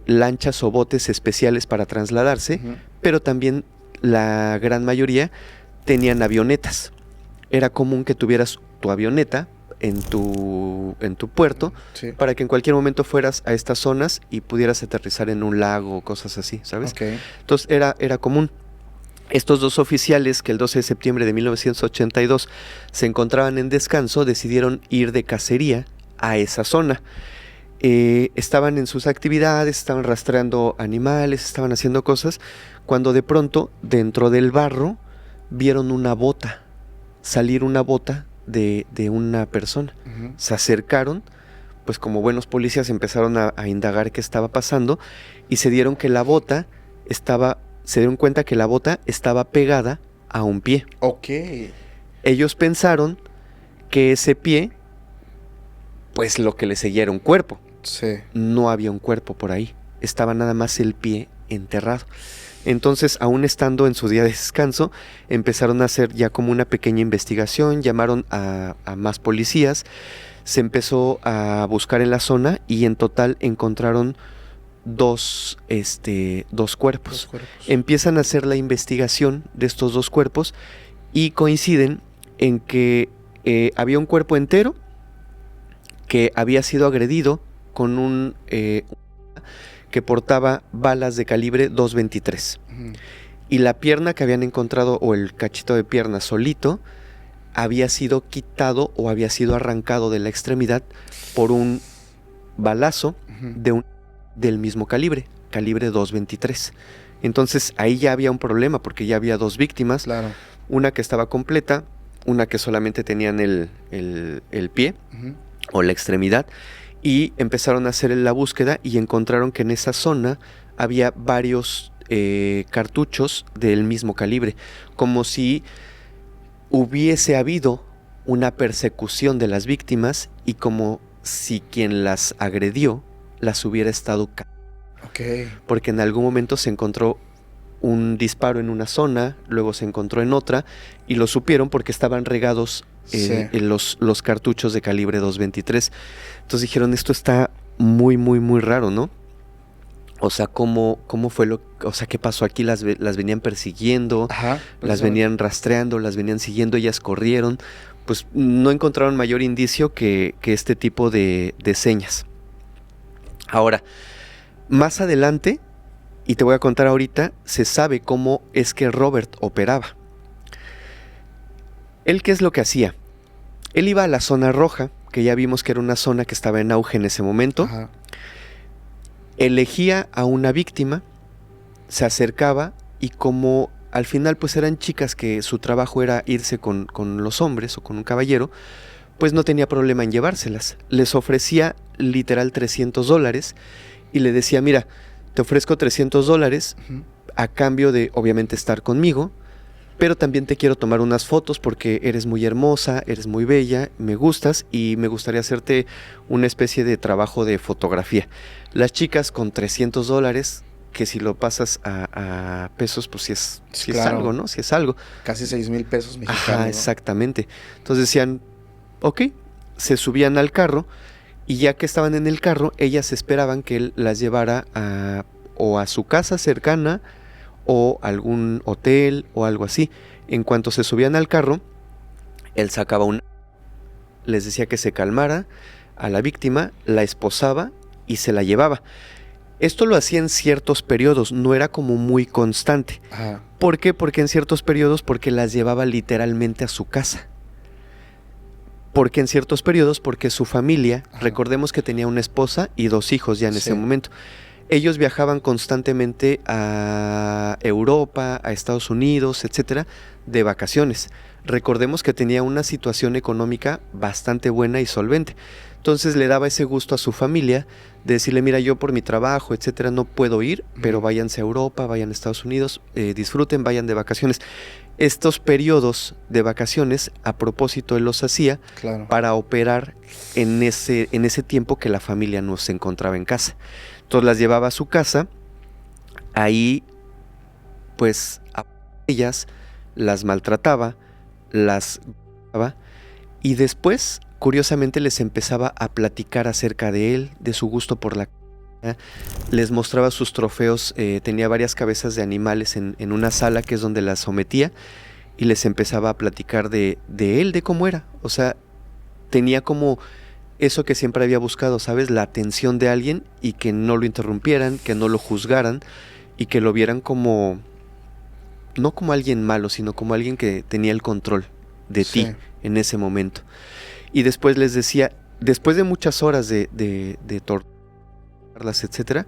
lanchas o botes especiales para trasladarse, pero también la gran mayoría tenían avionetas. Era común que tuvieras tu avioneta en tu puerto, sí, para que en cualquier momento fueras a estas zonas y pudieras aterrizar en un lago o cosas así, ¿sabes? Okay. Entonces era común. Estos 2 oficiales que el 12 de septiembre de 1982 se encontraban en descanso, decidieron ir de cacería a esa zona. Estaban en sus actividades, estaban rastreando animales, estaban haciendo cosas, cuando de pronto, dentro del barro, vieron salir una bota de una persona. Se acercaron, pues como buenos policías empezaron a indagar qué estaba pasando y se dieron cuenta que la bota estaba pegada a un pie. Ok. Ellos pensaron que ese pie, pues lo que le seguía era un cuerpo. Sí. No había un cuerpo por ahí, estaba nada más el pie enterrado. Entonces, aún estando en su día de descanso, empezaron a hacer ya como una pequeña investigación, llamaron a más policías, se empezó a buscar en la zona y en total encontraron 2 cuerpos. Empiezan a hacer la investigación de estos 2 cuerpos y coinciden en que había un cuerpo entero que había sido agredido con un que portaba balas de calibre .223. Y la pierna que habían encontrado, o el cachito de pierna solito, había sido quitado o había sido arrancado de la extremidad por un balazo del mismo calibre .223. Entonces ahí ya había un problema porque ya había 2 víctimas, Claro. Una que estaba completa, una que solamente tenían el pie o la extremidad, y empezaron a hacer la búsqueda y encontraron que en esa zona había varios cartuchos del mismo calibre, como si hubiese habido una persecución de las víctimas y como si quien las agredió las hubiera estado porque en algún momento se encontró un disparo en una zona, luego se encontró en otra y lo supieron porque estaban regados en los cartuchos de calibre .223. Entonces dijeron, esto está muy, muy, muy raro, ¿no? O sea, ¿cómo fue o sea, qué pasó aquí? Las venían persiguiendo, las venían rastreando, las venían siguiendo, ellas corrieron. Pues no encontraron mayor indicio que este tipo de señas. Ahora, más adelante, y te voy a contar ahorita, se sabe cómo es que Robert operaba. ¿Él qué es lo que hacía? Él iba a la zona roja, que ya vimos que era una zona que estaba en auge en ese momento. Elegía a una víctima, se acercaba y como al final pues eran chicas que su trabajo era irse con los hombres o con un caballero, pues no tenía problema en llevárselas. Les ofrecía literal $300 y le decía, mira, te ofrezco $300 a cambio de obviamente estar conmigo, pero también te quiero tomar unas fotos porque eres muy hermosa, eres muy bella, me gustas y me gustaría hacerte una especie de trabajo de fotografía. Las chicas con $300, que si lo pasas a pesos, pues sí es algo, ¿no? Sí es algo. Casi 6,000 pesos mexicanos. Ajá, exactamente. Entonces decían, ok, se subían al carro y ya que estaban en el carro, ellas esperaban que él las llevara o a su casa cercana o algún hotel o algo así. En cuanto se subían al carro, él sacaba les decía que se calmara a la víctima, la esposaba y se la llevaba. Esto lo hacía en ciertos periodos, no era como muy constante. ¿Por qué? Porque en ciertos periodos, porque las llevaba literalmente a su casa. Porque en ciertos periodos, porque su familia, recordemos que tenía una esposa y 2 hijos ya en ese momento. Ellos viajaban constantemente a Europa, a Estados Unidos, etcétera, de vacaciones. Recordemos que tenía una situación económica bastante buena y solvente. Entonces le daba ese gusto a su familia de decirle, mira, yo por mi trabajo, etcétera, no puedo ir, pero váyanse a Europa, vayan a Estados Unidos, disfruten, vayan de vacaciones. Estos periodos de vacaciones, a propósito, él los hacía para operar en ese tiempo que la familia no se encontraba en casa. Entonces las llevaba a su casa, ahí pues a ellas las maltrataba, las golpeaba, y después, curiosamente, les empezaba a platicar acerca de él, de su gusto por la comida, les mostraba sus trofeos, tenía varias cabezas de animales en una sala que es donde las sometía, y les empezaba a platicar de él, de cómo era. O sea, tenía como eso que siempre había buscado, ¿sabes? La atención de alguien y que no lo interrumpieran, que no lo juzgaran y que lo vieran como, no como alguien malo, sino como alguien que tenía el control de ti en ese momento. Y después les decía, después de muchas horas de torturarlas, etcétera,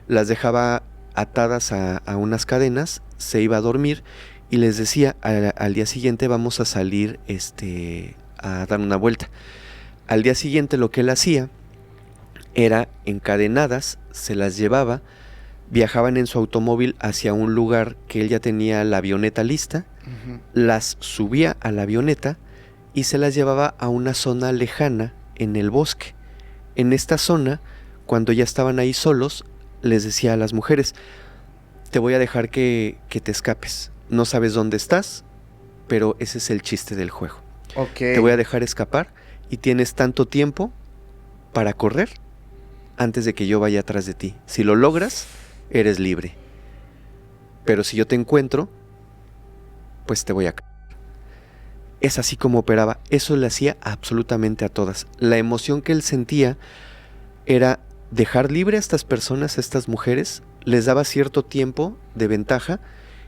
las dejaba atadas a unas cadenas, se iba a dormir y les decía, al día siguiente vamos a salir a dar una vuelta. Al día siguiente lo que él hacía era encadenadas, se las llevaba, viajaban en su automóvil hacia un lugar que él ya tenía la avioneta lista, las subía a la avioneta y se las llevaba a una zona lejana en el bosque. En esta zona, cuando ya estaban ahí solos, les decía a las mujeres, te voy a dejar que te escapes. No sabes dónde estás, pero ese es el chiste del juego. Te voy a dejar escapar y tienes tanto tiempo para correr antes de que yo vaya atrás de ti. Si lo logras, eres libre. Pero si yo te encuentro, pues te voy a... Es así como operaba. Eso le hacía absolutamente a todas. La emoción que él sentía era dejar libre a estas personas, a estas mujeres, les daba cierto tiempo de ventaja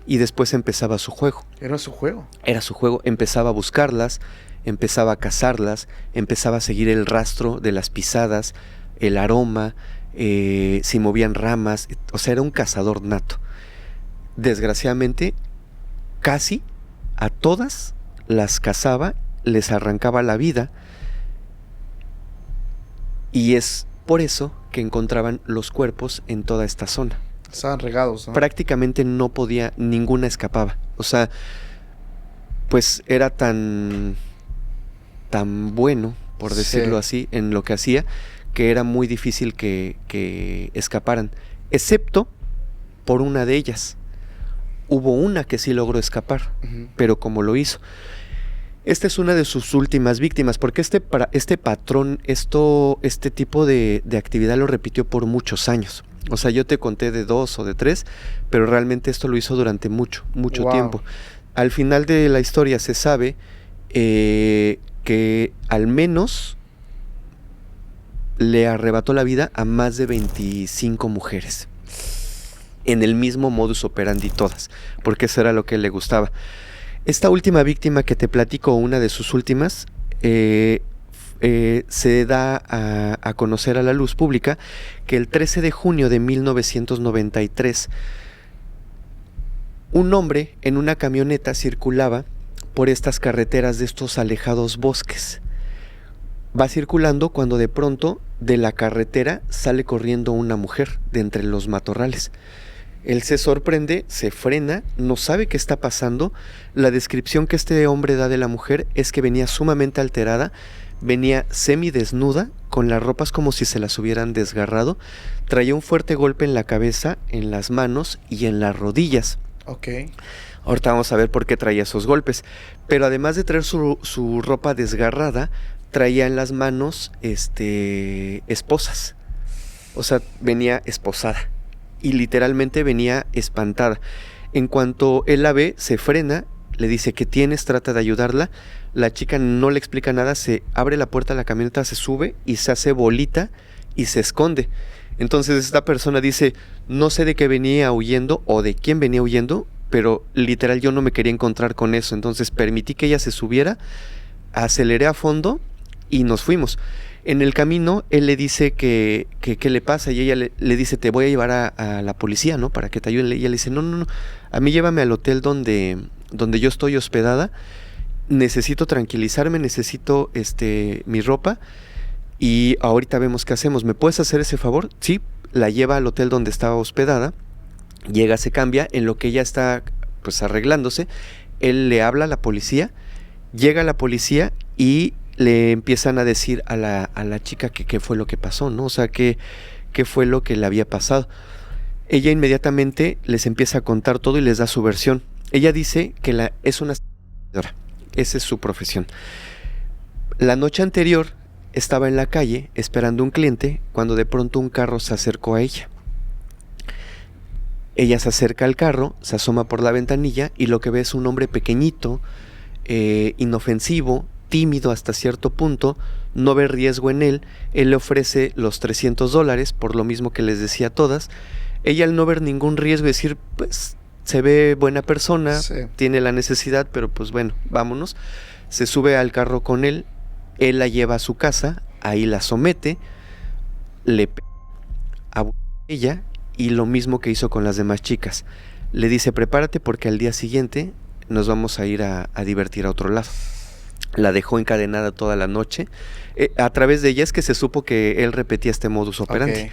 y después empezaba su juego. ¿Era su juego? Era su juego. Empezaba a buscarlas, empezaba a cazarlas, empezaba a seguir el rastro de las pisadas, el aroma, si movían ramas. O sea, era un cazador nato. Desgraciadamente, casi a todas las cazaba, les arrancaba la vida, y es por eso que encontraban los cuerpos en toda esta zona. Estaban regados, ¿no? Prácticamente no podía, ninguna escapaba. O sea, pues era tan bueno, por decirlo así, en lo que hacía, que era muy difícil que escaparan, excepto por una de ellas. Hubo una que sí logró escapar, pero como lo hizo. Esta es una de sus últimas víctimas, porque este patrón, este tipo de actividad lo repitió por muchos años. O sea, yo te conté de 2 o de 3, pero realmente esto lo hizo durante mucho tiempo. Al final de la historia se sabe que al menos le arrebató la vida a más de 25 mujeres. En el mismo modus operandi todas, porque eso era lo que le gustaba. Esta última víctima que te platico, una de sus últimas, se da a conocer a la luz pública que el 13 de junio de 1993, un hombre en una camioneta circulaba por estas carreteras de estos alejados bosques. Va circulando cuando de pronto de la carretera sale corriendo una mujer de entre los matorrales. Él se sorprende, se frena, no sabe qué está pasando. La descripción que este hombre da de la mujer es que venía sumamente alterada, venía semidesnuda, con las ropas como si se las hubieran desgarrado, traía un fuerte golpe en la cabeza, en las manos y en las rodillas. Ahorita vamos a ver por qué traía esos golpes, pero además de traer su ropa desgarrada, traía en las manos esposas. O sea, venía esposada. Y literalmente venía espantada. En cuanto él la ve, se frena, le dice, ¿qué tienes? Trata de ayudarla. La chica no le explica nada, se abre la puerta de la camioneta, se sube y se hace bolita y se esconde. Entonces esta persona dice, no sé de qué venía huyendo o de quién venía huyendo, pero literal yo no me quería encontrar con eso. Entonces permití que ella se subiera, aceleré a fondo y nos fuimos. En el camino, él le dice que qué le pasa y ella le dice, te voy a llevar a la policía, ¿no? Para que te ayuden. Y ella le dice, no, a mí llévame al hotel donde yo estoy hospedada, necesito tranquilizarme, necesito mi ropa y ahorita vemos qué hacemos. ¿Me puedes hacer ese favor? Sí, la lleva al hotel donde estaba hospedada, llega, se cambia, en lo que ella está pues arreglándose, él le habla a la policía, llega la policía y le empiezan a decir a la chica que qué fue lo que pasó, ¿no? O sea, qué fue lo que le había pasado. Ella inmediatamente les empieza a contar todo y les da su versión. Ella dice que es una señora, esa es su profesión. La noche anterior estaba en la calle esperando un cliente cuando de pronto un carro se acercó a ella. Ella se acerca al carro, se asoma por la ventanilla y lo que ve es un hombre pequeñito, inofensivo, tímido hasta cierto punto, no ve riesgo en él. Él le ofrece los $300, por lo mismo que les decía a todas. Ella, al no ver ningún riesgo, decir, pues se ve buena persona, sí, tiene la necesidad, pero pues bueno, vámonos. Se sube al carro con él la lleva a su casa, ahí la somete, le pega a ella y lo mismo que hizo con las demás chicas. Le dice, prepárate porque al día siguiente nos vamos a ir a divertir a otro lado. La dejó encadenada toda la noche. A través de ella es que se supo que él repetía este modus operandi.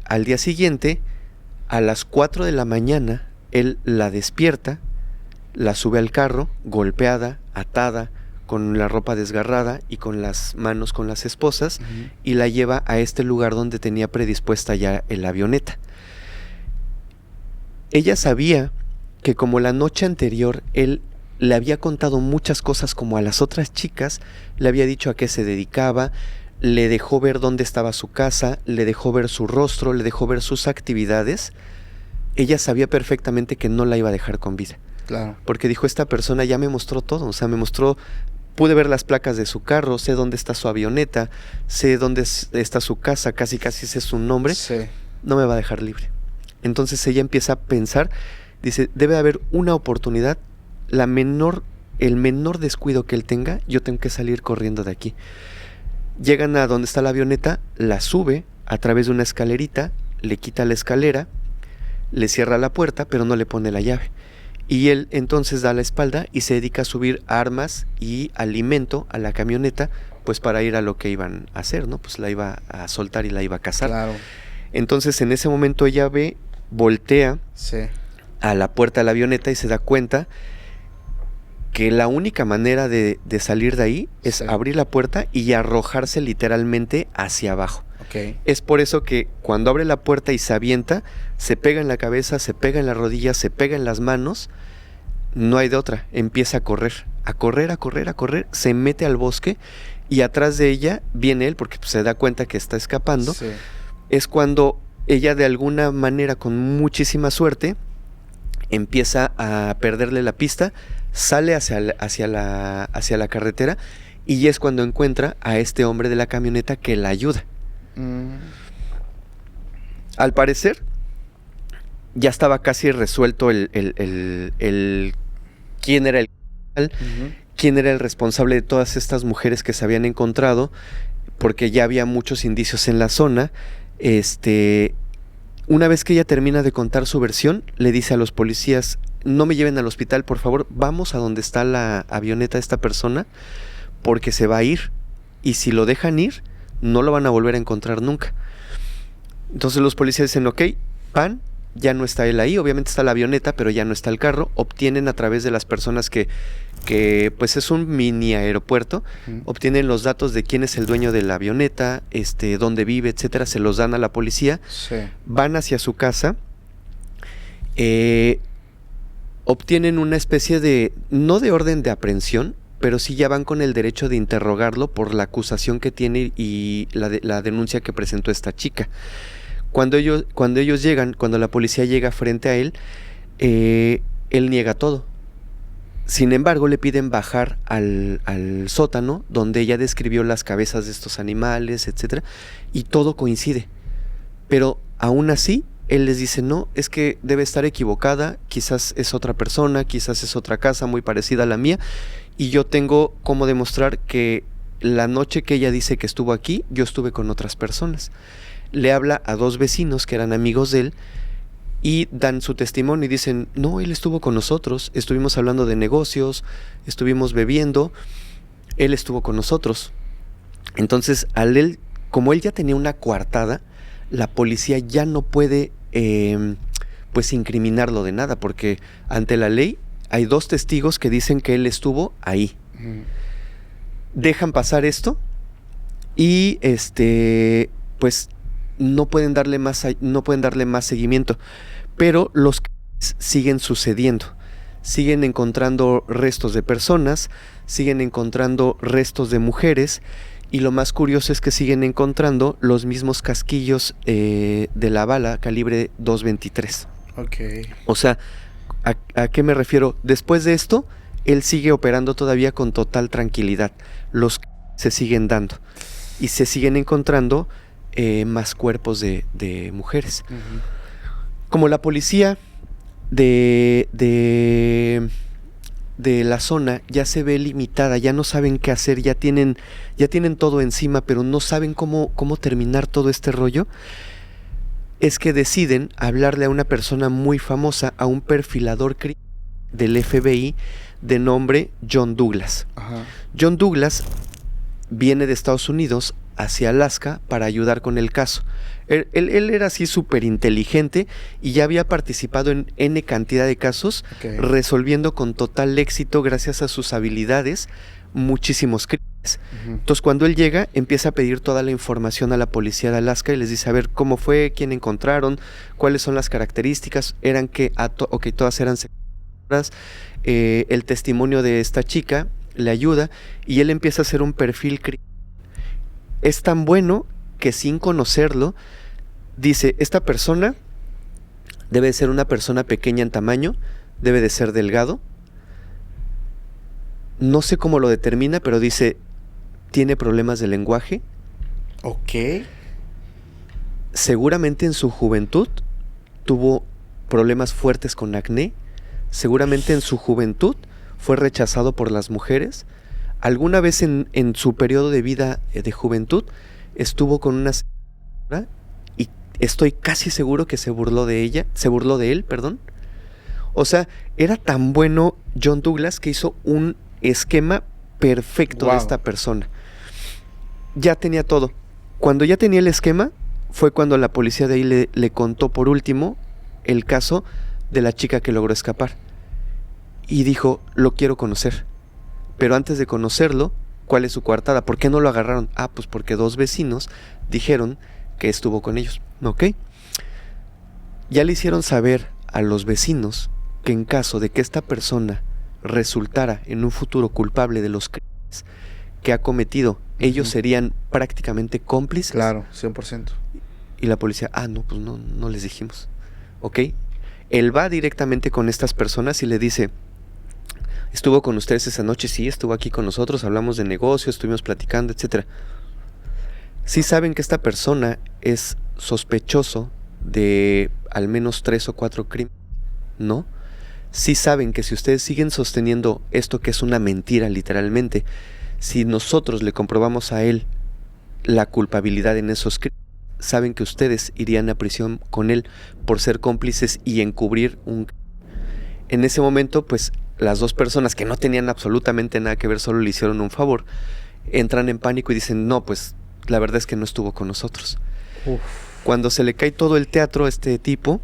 Al día siguiente, a las 4 de la mañana, él la despierta, la sube al carro, golpeada, atada, con la ropa desgarrada y con las manos con las esposas, y la lleva a este lugar donde tenía predispuesta ya la avioneta. Ella sabía que como la noche anterior él le había contado muchas cosas como a las otras chicas, le había dicho a qué se dedicaba, le dejó ver dónde estaba su casa, le dejó ver su rostro, le dejó ver sus actividades. Ella sabía perfectamente que no la iba a dejar con vida. Claro. Porque dijo, esta persona ya me mostró todo, o sea, me mostró, pude ver las placas de su carro, sé dónde está su avioneta, sé dónde está su casa, casi sé su nombre, sí, no me va a dejar libre. Entonces ella empieza a pensar, dice, debe haber una oportunidad, el menor descuido que él tenga, yo tengo que salir corriendo de aquí. Llegan a donde está la avioneta, la sube a través de una escalerita, le quita la escalera, le cierra la puerta, pero no le pone la llave. Y él entonces da la espalda y se dedica a subir armas y alimento a la camioneta, pues para ir a lo que iban a hacer, ¿no? Pues la iba a soltar y la iba a cazar. Claro. Entonces en ese momento ella voltea sí, a la puerta de la avioneta y se da cuenta que la única manera de salir de ahí es abrir la puerta y arrojarse literalmente hacia abajo. Okay. Es por eso que cuando abre la puerta y se avienta, se pega en la cabeza, se pega en las rodillas, se pega en las manos, no hay de otra, empieza a correr, se mete al bosque y atrás de ella viene él porque pues, se da cuenta que está escapando. Sí. Es cuando ella de alguna manera, con muchísima suerte, empieza a perderle la pista, sale hacia la carretera y es cuando encuentra a este hombre de la camioneta que la ayuda. Al parecer ya estaba casi resuelto el quién era quién era el responsable de todas estas mujeres que se habían encontrado, porque ya había muchos indicios en la zona. Una vez que ella termina de contar su versión, le dice a los policías, no me lleven al hospital, por favor, vamos a donde está la avioneta de esta persona, porque se va a ir, y si lo dejan ir, no lo van a volver a encontrar nunca. Entonces los policías dicen, ok, van, ya no está él ahí, obviamente está la avioneta, pero ya no está el carro. Obtienen a través de las personas que pues es un mini aeropuerto, obtienen los datos de quién es el dueño de la avioneta, dónde vive, etcétera, se los dan a la policía, van hacia su casa, obtienen una especie de, no de orden de aprehensión, pero sí ya van con el derecho de interrogarlo por la acusación que tiene y la denuncia que presentó esta chica. Cuando ellos llegan, cuando la policía llega frente a él, él niega todo. Sin embargo, le piden bajar al sótano donde ella describió las cabezas de estos animales, etcétera, y todo coincide. Pero aún así, él les dice, no, es que debe estar equivocada, quizás es otra persona, quizás es otra casa muy parecida a la mía, y yo tengo cómo demostrar que la noche que ella dice que estuvo aquí, yo estuve con otras personas. Le habla a 2 vecinos que eran amigos de él y dan su testimonio y dicen, no, él estuvo con nosotros, estuvimos hablando de negocios, estuvimos bebiendo, él estuvo con nosotros. Entonces, como él ya tenía una coartada, la policía ya no puede pues incriminarlo de nada, porque ante la ley hay 2 testigos que dicen que él estuvo ahí. Dejan pasar esto y pues no pueden darle más seguimiento, pero los crímenes siguen sucediendo. Siguen encontrando restos de personas, siguen encontrando restos de mujeres, y lo más curioso es que siguen encontrando los mismos casquillos de la bala calibre .223. Okay. O sea, ¿a qué me refiero? Después de esto, él sigue operando todavía con total tranquilidad. Los se siguen dando y se siguen encontrando más cuerpos de mujeres. Como la policía de la zona ya se ve limitada, ya no saben qué hacer, ya tienen todo encima, pero no saben cómo terminar todo este rollo, es que deciden hablarle a una persona muy famosa, a un perfilador del FBI de nombre John Douglas. Ajá. John Douglas viene de Estados Unidos hacia Alaska para ayudar con el caso. Él era así súper inteligente y ya había participado en N cantidad de casos, resolviendo con total éxito, gracias a sus habilidades, muchísimos crímenes. Entonces, cuando él llega, empieza a pedir toda la información a la policía de Alaska y les dice, a ver, ¿cómo fue? ¿Quién encontraron? ¿Cuáles son las características? ¿Eran qué? Todas eran secuestradas. El testimonio de esta chica le ayuda y él empieza a hacer un perfil criminal. Es tan bueno que sin conocerlo, dice, esta persona debe de ser una persona pequeña en tamaño, debe de ser delgado. No sé cómo lo determina, pero dice, tiene problemas de lenguaje. Ok. Seguramente en su juventud tuvo problemas fuertes con acné. Seguramente en su juventud fue rechazado por las mujeres. Alguna vez en su periodo de vida de juventud estuvo con una señora y estoy casi seguro que se burló de él. O sea, era tan bueno John Douglas que hizo un esquema perfecto de esta persona. Ya tenía todo. Cuando ya tenía el esquema, fue cuando la policía de ahí le contó por último el caso de la chica que logró escapar. Y dijo, lo quiero conocer. Pero antes de conocerlo, ¿cuál es su coartada? ¿Por qué no lo agarraron? Ah, pues porque 2 vecinos dijeron que estuvo con ellos. ¿Ok? Ya le hicieron saber a los vecinos que en caso de que esta persona resultara en un futuro culpable de los crímenes que ha cometido, ellos serían prácticamente cómplices. Claro, 100%. Y la policía, no, pues no les dijimos. ¿Ok? Él va directamente con estas personas y le dice, ¿estuvo con ustedes esa noche? Sí, estuvo aquí con nosotros, hablamos de negocios, estuvimos platicando, etc. Sí saben que esta persona es sospechoso de al menos 3 o 4 crímenes, ¿no? Sí saben que si ustedes siguen sosteniendo esto, que es una mentira literalmente, si nosotros le comprobamos a él la culpabilidad en esos crímenes, saben que ustedes irían a prisión con él por ser cómplices y encubrir un crimen. En ese momento, pues, las 2 personas que no tenían absolutamente nada que ver, solo le hicieron un favor, entran en pánico y dicen, no, pues, la verdad es que no estuvo con nosotros. Uf. Cuando se le cae todo el teatro a este tipo,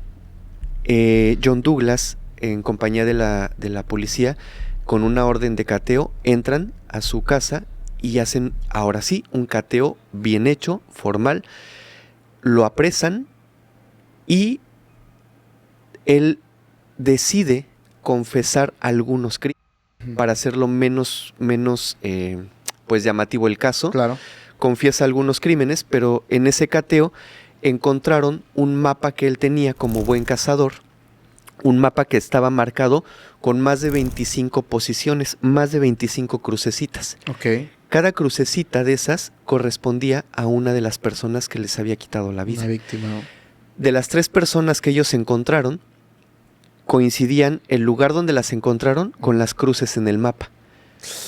John Douglas, en compañía de la policía, con una orden de cateo, entran a su casa y hacen, ahora sí, un cateo bien hecho, formal, lo apresan y él decide confesar algunos crímenes para hacerlo menos pues llamativo el caso. Claro. Confiesa algunos crímenes, pero en ese cateo encontraron un mapa que él tenía como buen cazador, un mapa que estaba marcado con más de 25 posiciones, más de 25 crucecitas. Ok. Cada crucecita de esas correspondía a una de las personas que les había quitado la vida. Una víctima. De las 3 personas que ellos encontraron, coincidían el lugar donde las encontraron con las cruces en el mapa.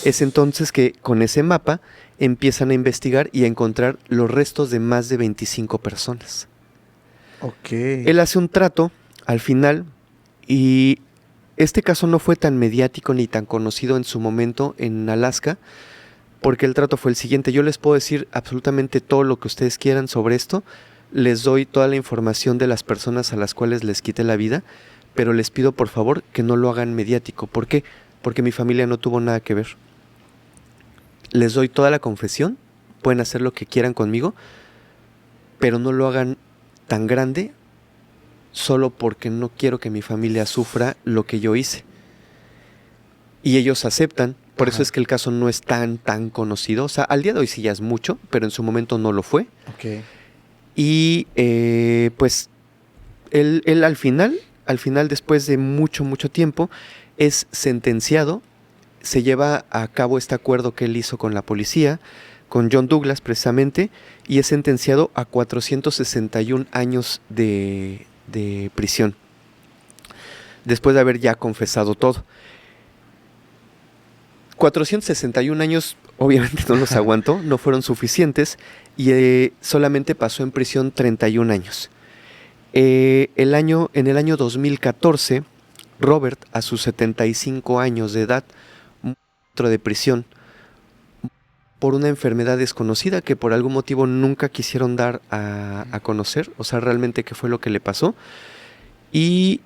Es entonces que con ese mapa empiezan a investigar y a encontrar los restos de más de 25 personas. Ok. Él hace un trato al final y este caso no fue tan mediático ni tan conocido en su momento en Alaska, porque el trato fue el siguiente. Yo les puedo decir absolutamente todo lo que ustedes quieran sobre esto, les doy toda la información de las personas a las cuales les quité la vida, pero les pido por favor que no lo hagan mediático. ¿Por qué? Porque mi familia no tuvo nada que ver. Les doy toda la confesión, pueden hacer lo que quieran conmigo, pero no lo hagan tan grande solo porque no quiero que mi familia sufra lo que yo hice. Y ellos aceptan, por eso es que el caso no es tan conocido. O sea, al día de hoy sí ya es mucho, pero en su momento no lo fue. Ok. Y pues él al final, después de mucho tiempo, es sentenciado. Se lleva a cabo este acuerdo que él hizo con la policía, con John Douglas precisamente, y es sentenciado a 461 años de prisión, después de haber ya confesado todo. 461 años obviamente no los aguantó, no fueron suficientes, y solamente pasó en prisión 31 años. En el año 2014, Robert, a sus 75 años de edad, murió de prisión por una enfermedad desconocida que por algún motivo nunca quisieron dar a conocer, o sea, realmente qué fue lo que le pasó. Y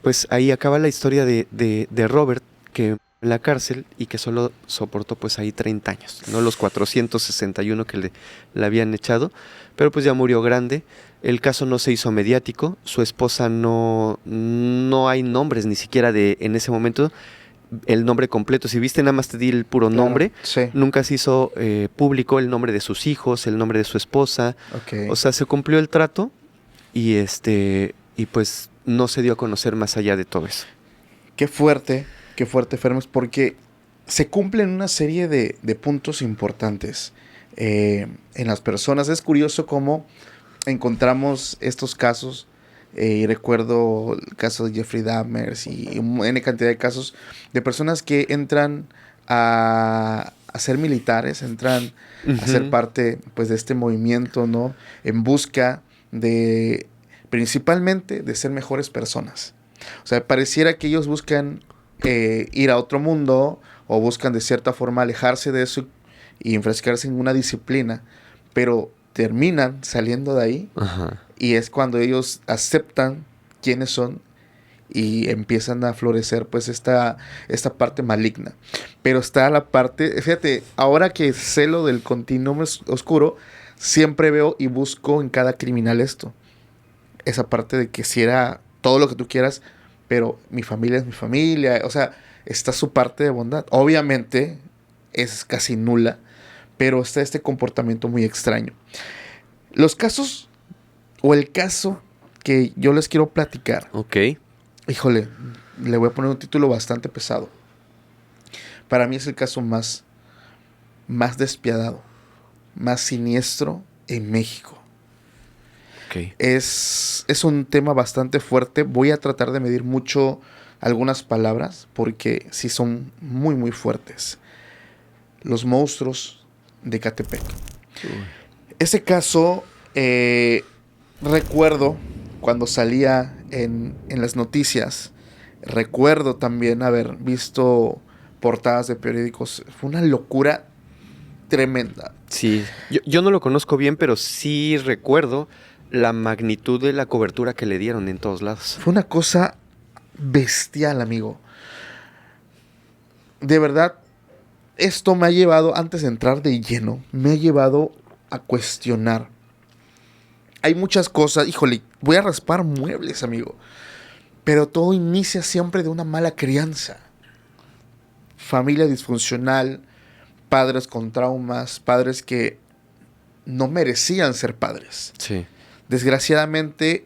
pues ahí acaba la historia de Robert, que en la cárcel y que solo soportó pues ahí 30 años, no los 461 que le habían echado, pero pues ya murió grande. El caso no se hizo mediático, su esposa no hay nombres ni siquiera en ese momento, el nombre completo. Si viste, nada más te di el puro nombre. Sí. Nunca se hizo público el nombre de sus hijos, el nombre de su esposa. Okay. O sea, se cumplió el trato y pues no se dio a conocer más allá de todo eso. Qué fuerte, Fermes, porque se cumplen una serie de puntos importantes en las personas. Es curioso cómo encontramos estos casos. Y recuerdo el caso de Jeffrey Dahmer y N cantidad de casos de personas que entran a ser militares, entran a ser parte pues de este movimiento, ¿no? En busca de, principalmente, de ser mejores personas. O sea, pareciera que ellos buscan ir a otro mundo o buscan de cierta forma alejarse de eso y enfrescarse en una disciplina, pero terminan saliendo de ahí. Ajá. Y es cuando ellos aceptan quiénes son y empiezan a florecer pues esta parte maligna. Pero está la parte, fíjate, ahora que sé lo del continuum oscuro, siempre veo y busco en cada criminal esto. Esa parte de que si era todo lo que tú quieras, pero mi familia es mi familia. O sea, está su parte de bondad. Obviamente es casi nula, pero está este comportamiento muy extraño. Los casos, o el caso que yo les quiero platicar. Ok. Híjole, le voy a poner un título bastante pesado. Para mí es el caso más despiadado, más siniestro en México. Okay. Es un tema bastante fuerte. Voy a tratar de medir mucho algunas palabras porque sí son muy fuertes. Los monstruos de Ecatepec. Ese caso, recuerdo cuando salía en las noticias, recuerdo también haber visto portadas de periódicos. Fue una locura tremenda. Sí, yo no lo conozco bien, pero sí recuerdo la magnitud de la cobertura que le dieron en todos lados. Fue una cosa bestial, amigo. De verdad, esto me ha llevado, antes de entrar de lleno, me ha llevado a cuestionar. Hay muchas cosas, híjole, voy a raspar muebles, amigo. Pero todo inicia siempre de una mala crianza. Familia disfuncional, padres con traumas, padres que no merecían ser padres. Sí. Desgraciadamente,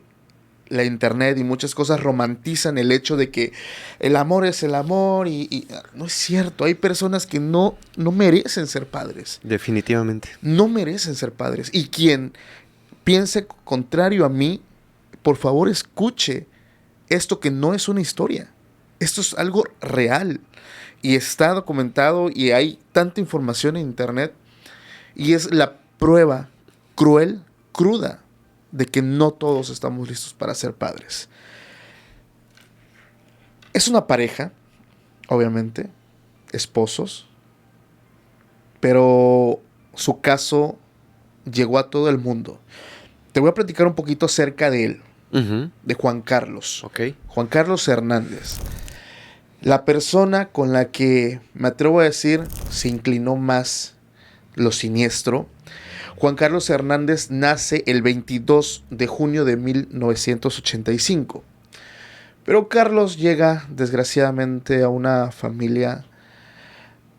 la internet y muchas cosas romantizan el hecho de que el amor es el amor y no es cierto. Hay personas que no merecen ser padres. Definitivamente. No merecen ser padres. Y quien piense contrario a mí, por favor escuche esto que no es una historia. Esto es algo real y está documentado y hay tanta información en internet y es la prueba cruel, cruda, de que no todos estamos listos para ser padres. Es una pareja, obviamente, esposos, pero su caso llegó a todo el mundo. Te voy a platicar un poquito acerca de él, de Juan Carlos. Ok. Juan Carlos Hernández. La persona con la que, me atrevo a decir, se inclinó más lo siniestro. Juan Carlos Hernández nace el 22 de junio de 1985. Pero Carlos llega, desgraciadamente, a una familia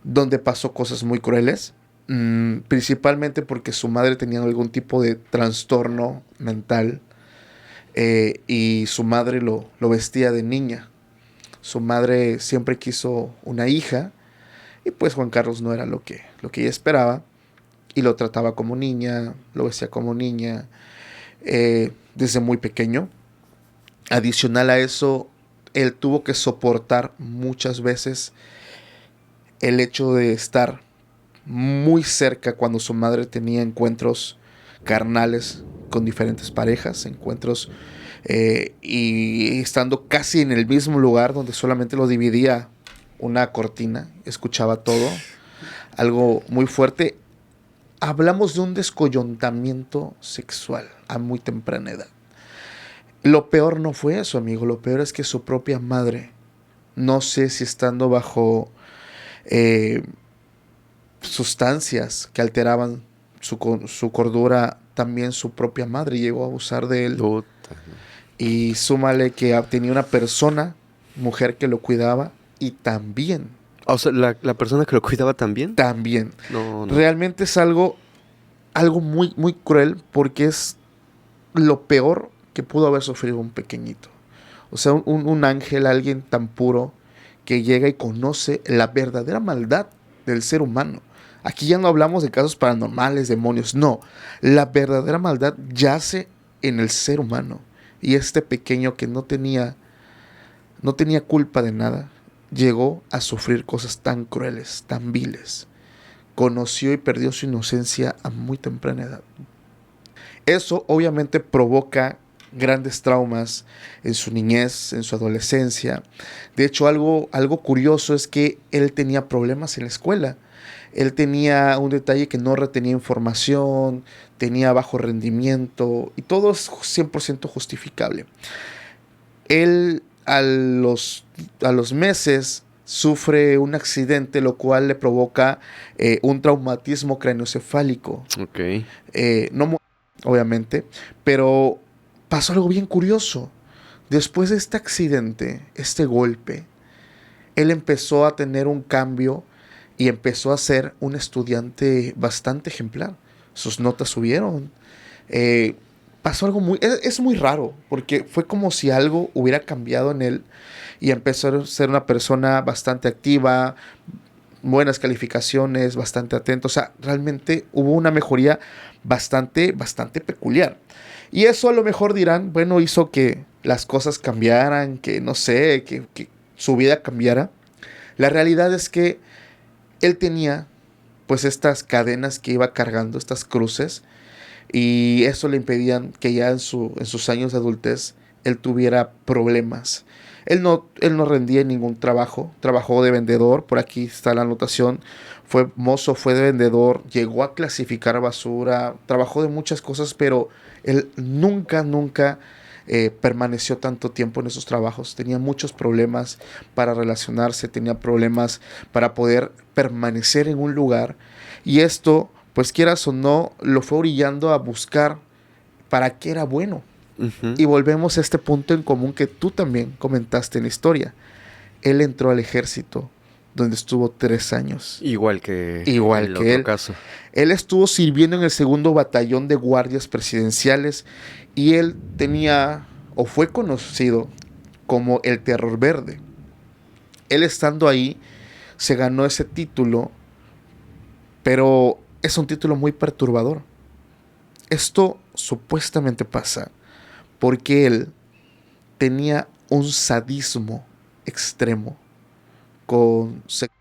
donde pasó cosas muy crueles. Principalmente porque su madre tenía algún tipo de trastorno mental. Y su madre lo vestía de niña. Su madre siempre quiso una hija. Y pues Juan Carlos no era lo que ella esperaba. Y lo trataba como niña, lo vestía como niña, desde muy pequeño. Adicional a eso, él tuvo que soportar muchas veces el hecho de estar muy cerca cuando su madre tenía encuentros carnales con diferentes parejas, encuentros y estando casi en el mismo lugar donde solamente lo dividía una cortina, escuchaba todo, algo muy fuerte. Hablamos de un descoyuntamiento sexual a muy temprana edad. Lo peor no fue eso, amigo. Lo peor es que su propia madre, no sé si estando bajo sustancias que alteraban su cordura, también su propia madre llegó a abusar de él. Puta. Y súmale que tenía una persona, mujer que lo cuidaba, y también. O sea, ¿la persona que lo cuidaba también? También. No. Realmente es algo muy, muy cruel porque es lo peor que pudo haber sufrido un pequeñito. O sea, un ángel, alguien tan puro que llega y conoce la verdadera maldad del ser humano. Aquí ya no hablamos de casos paranormales, demonios, no. La verdadera maldad yace en el ser humano. Y este pequeño que no tenía culpa de nada, llegó a sufrir cosas tan crueles, tan viles. Conoció y perdió su inocencia a muy temprana edad. Eso obviamente provoca grandes traumas en su niñez, en su adolescencia. De hecho, algo curioso es que él tenía problemas en la escuela. Él tenía un detalle que no retenía información, tenía bajo rendimiento y todo es 100% justificable. Él a los meses sufre un accidente, lo cual le provoca un traumatismo craneoencefálico. Ok. No obviamente, pero pasó algo bien curioso. Después de este accidente, este golpe, él empezó a tener un cambio y empezó a ser un estudiante bastante ejemplar. Sus notas subieron. Pasó algo es muy raro, porque fue como si algo hubiera cambiado en él y empezó a ser una persona bastante activa, buenas calificaciones, bastante atento. O sea, realmente hubo una mejoría bastante peculiar. Y eso a lo mejor dirán, bueno, hizo que las cosas cambiaran, que no sé, que su vida cambiara. La realidad es que él tenía pues estas cadenas que iba cargando, estas cruces, y eso le impedían que ya en sus años de adultez él tuviera problemas. Él no rendía en ningún trabajo, trabajó de vendedor, por aquí está la anotación, fue mozo, fue de vendedor, llegó a clasificar basura, trabajó de muchas cosas, pero él nunca permaneció tanto tiempo en esos trabajos. Tenía muchos problemas para relacionarse, tenía problemas para poder permanecer en un lugar, y esto, pues quieras o no, lo fue orillando a buscar para qué era bueno. Uh-huh. Y volvemos a este punto en común que tú también comentaste en la historia. Él entró al ejército, donde estuvo 3 años. Igual que él. Caso. Él estuvo sirviendo en el 2º Batallón de Guardias Presidenciales y él tenía, o fue conocido como el Terror Verde. Él estando ahí, se ganó ese título, pero es un título muy perturbador. Esto supuestamente pasa porque él tenía un sadismo extremo con sexo.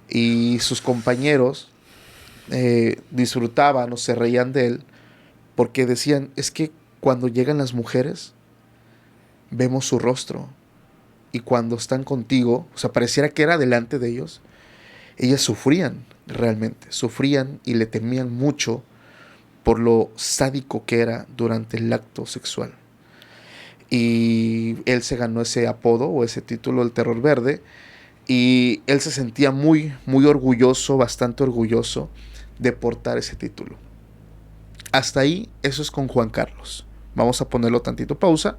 Y sus compañeros disfrutaban o se reían de él porque decían, es que cuando llegan las mujeres vemos su rostro y cuando están contigo, o sea, pareciera que era delante de ellos, ellas sufrían realmente, sufrían y le temían mucho por lo sádico que era durante el acto sexual. Y él se ganó ese apodo o ese título, el Terror Verde, y él se sentía muy, muy orgulloso, bastante orgulloso de portar ese título. Hasta ahí, eso es con Juan Carlos. Vamos a ponerlo tantito pausa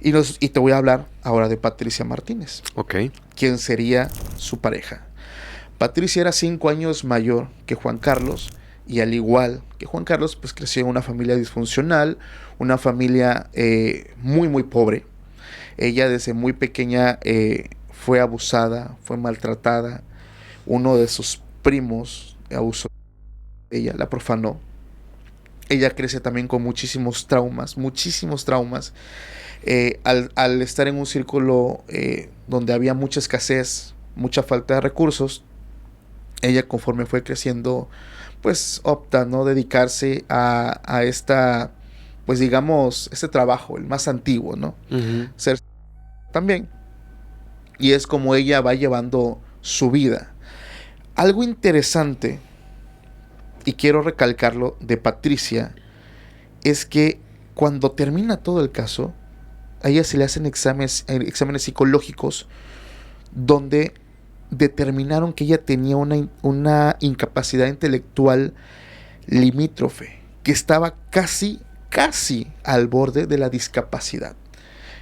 y te voy a hablar ahora de Patricia Martínez. Ok. ¿Quién sería su pareja? Patricia era 5 años mayor que Juan Carlos y al igual que Juan Carlos, pues creció en una familia disfuncional, una familia muy, muy pobre. Ella desde muy pequeña fue abusada, fue maltratada. Uno de sus primos abusó de ella, la profanó. Ella crece también con muchísimos traumas. Al estar en un círculo donde había mucha escasez, mucha falta de recursos, ella conforme fue creciendo, pues opta, ¿no?, dedicarse a esta, pues digamos, este trabajo, el más antiguo, ¿no? Uh-huh. Ser también. Y es como ella va llevando su vida. Algo interesante, y quiero recalcarlo, de Patricia, es que cuando termina todo el caso, a ella se le hacen exámenes psicológicos donde determinaron que ella tenía una incapacidad intelectual limítrofe, que estaba casi al borde de la discapacidad.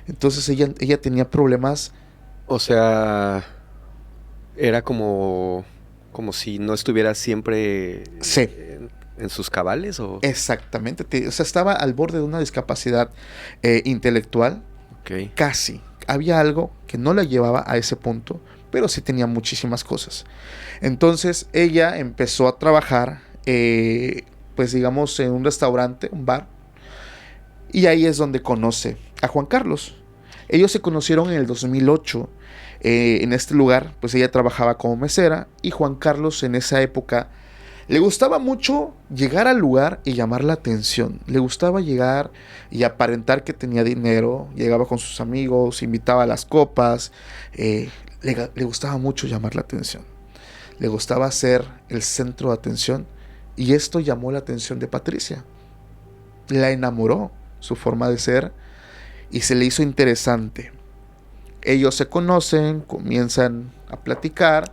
Entonces ella tenía problemas. O sea, era como si no estuviera siempre Sí. en sus cabales, ¿o? Exactamente. O sea, estaba al borde de una discapacidad intelectual. Okay. Casi. Había algo que no la llevaba a ese punto, pero sí tenía muchísimas cosas. Entonces ella empezó a trabajar, pues digamos, en un restaurante, un bar, y ahí es donde conoce a Juan Carlos. Ellos se conocieron en el 2008. En este lugar, pues ella trabajaba como mesera y Juan Carlos en esa época le gustaba mucho llegar al lugar y llamar la atención. Le gustaba llegar y aparentar que tenía dinero. Llegaba con sus amigos, invitaba a las copas. Le gustaba mucho llamar la atención. Le gustaba ser el centro de atención. Y esto llamó la atención de Patricia. La enamoró su forma de ser y se le hizo interesante. Ellos se conocen, comienzan a platicar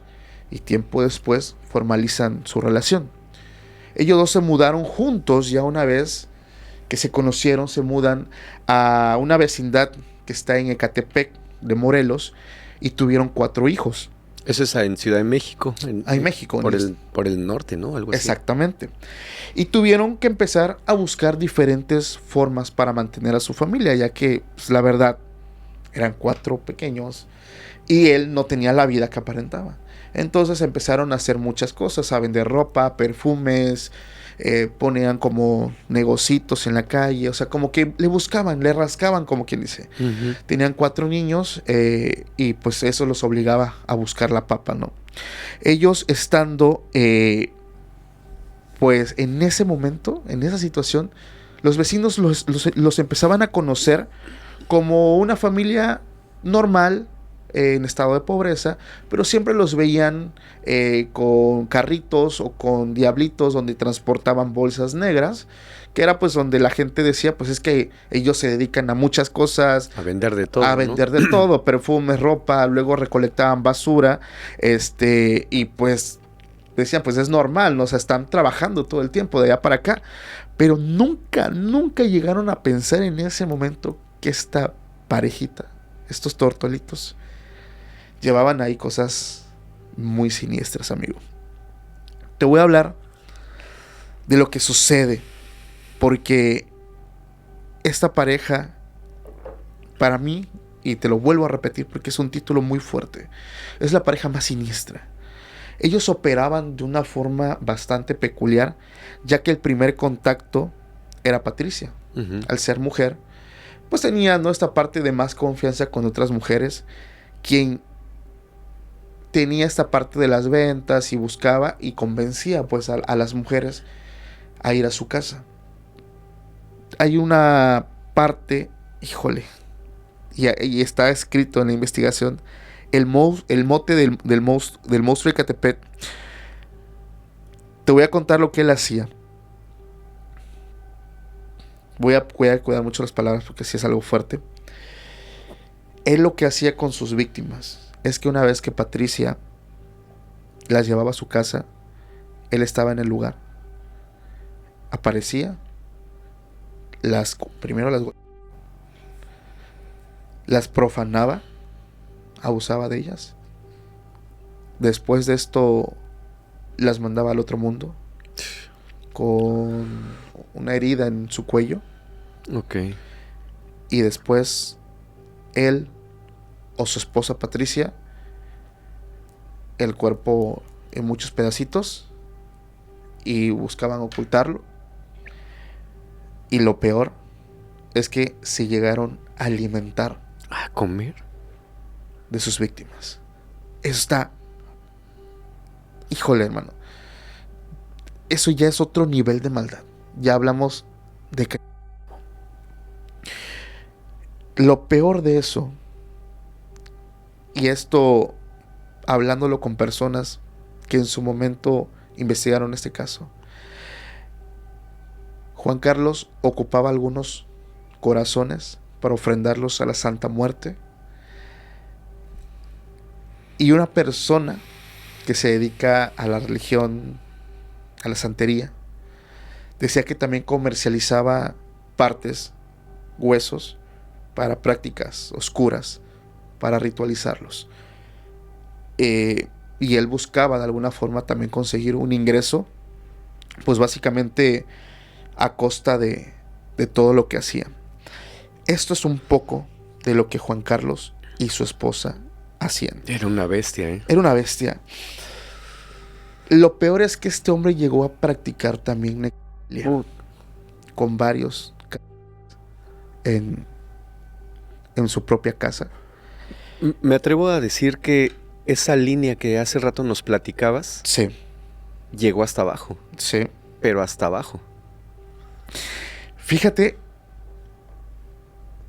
y tiempo después formalizan su relación. Ellos dos se mudaron juntos ya una vez que se conocieron, se mudan a una vecindad que está en Ecatepec de Morelos y tuvieron 4 hijos. Eso es en Ciudad de México. En México. Por el norte, ¿no? Algo así. Exactamente. Y tuvieron que empezar a buscar diferentes formas para mantener a su familia, ya que, pues, la verdad, eran 4 pequeños y él no tenía la vida que aparentaba. Entonces empezaron a hacer muchas cosas, a vender ropa, perfumes, ponían como negocitos en la calle, o sea, como que le buscaban, le rascaban, como quien dice. Uh-huh. Tenían 4 niños y pues eso los obligaba a buscar la papa, ¿no? Ellos estando, pues en ese momento, en esa situación, los vecinos los empezaban a conocer como una familia normal, en estado de pobreza, pero siempre los veían con carritos o con diablitos donde transportaban bolsas negras, que era pues donde la gente decía, pues es que ellos se dedican a muchas cosas. A vender de todo, A vender, ¿no?, de todo, perfumes, ropa, luego recolectaban basura, y pues decían, pues es normal, ¿no? O sea, están trabajando todo el tiempo de allá para acá, pero nunca llegaron a pensar en ese momento que esta parejita, estos tortolitos, llevaban ahí cosas muy siniestras, amigo. Te voy a hablar de lo que sucede, porque esta pareja, para mí, y te lo vuelvo a repetir porque es un título muy fuerte, es la pareja más siniestra. Ellos operaban de una forma bastante peculiar, ya que el primer contacto era Patricia. Uh-huh. Al ser mujer, pues tenía, ¿no?, esta parte de más confianza con otras mujeres, quien tenía esta parte de las ventas y buscaba y convencía pues a las mujeres a ir a su casa. Hay una parte, híjole, y está escrito en la investigación, el mote del monstruo de Ecatepec. Te voy a contar lo que él hacía. Voy a cuidar mucho las palabras porque sí es algo fuerte. Él lo que hacía con sus víctimas es que una vez que Patricia las llevaba a su casa, él estaba en el lugar. Aparecía, primero las profanaba, abusaba de ellas. Después de esto, las mandaba al otro mundo con una herida en su cuello. Ok. Y después, él o su esposa Patricia, el cuerpo en muchos pedacitos, y buscaban ocultarlo. Y lo peor es que se llegaron a alimentar ¿A comer? de sus víctimas. Eso está, híjole, hermano, eso ya es otro nivel de maldad. Ya hablamos de que lo peor de eso, y esto hablándolo con personas que en su momento investigaron este caso, Juan Carlos ocupaba algunos corazones para ofrendarlos a la Santa Muerte, y una persona que se dedica a la religión, a la santería, decía que también comercializaba partes, huesos, para prácticas oscuras, para ritualizarlos. Y él buscaba de alguna forma también conseguir un ingreso, pues básicamente a costa de todo lo que hacía. Esto es un poco de lo que Juan Carlos y su esposa hacían. Era una bestia, ¿eh? Era una bestia. Lo peor es que este hombre llegó a practicar también necrofilia con varios en su propia casa. Me atrevo a decir que esa línea que hace rato nos platicabas Sí, llegó hasta abajo, sí. pero hasta abajo. Fíjate,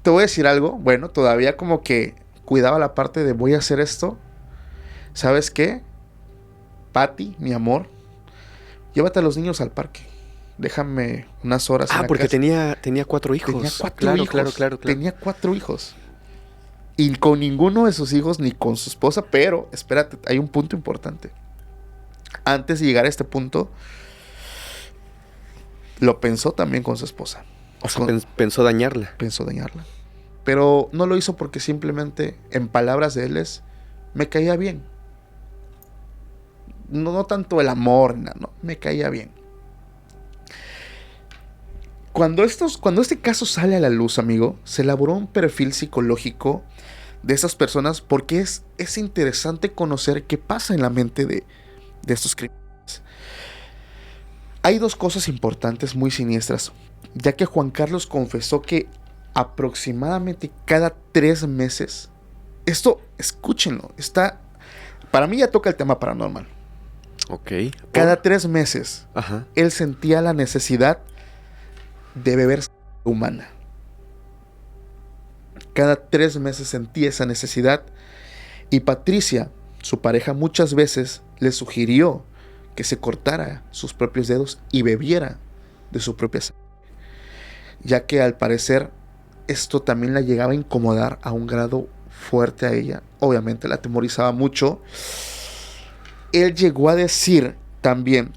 te voy a decir algo. Bueno, todavía como que cuidaba la parte de voy a hacer esto. ¿Sabes qué? Patty, mi amor, llévate a los niños al parque. Déjame unas horas en la Porque casa. tenía 4 hijos. Tenía cuatro Claro, hijos. claro. Tenía 4 hijos. Y con ninguno de sus hijos ni con su esposa. Pero, espérate, hay un punto importante. Antes de llegar a este punto, lo pensó también con su esposa. O sea, pensó dañarla. Pensó dañarla. Pero no lo hizo porque simplemente, en palabras de él, me caía bien. No tanto el amor, no, me caía bien. Cuando este caso sale a la luz, amigo, se elaboró un perfil psicológico de esas personas porque es interesante conocer qué pasa en la mente de estos criminales. Hay 2 cosas importantes muy siniestras, ya que Juan Carlos confesó que aproximadamente cada 3 meses, esto, escúchenlo, para mí ya toca el tema paranormal. Ok. Cada 3 meses, Ajá. él sentía la necesidad de beber sangre humana. Cada 3 meses sentía esa necesidad. Y Patricia, su pareja, muchas veces le sugirió que se cortara sus propios dedos y bebiera de su propia sangre, ya que al parecer esto también la llegaba a incomodar a un grado fuerte a ella. Obviamente la atemorizaba mucho. Él llegó a decir también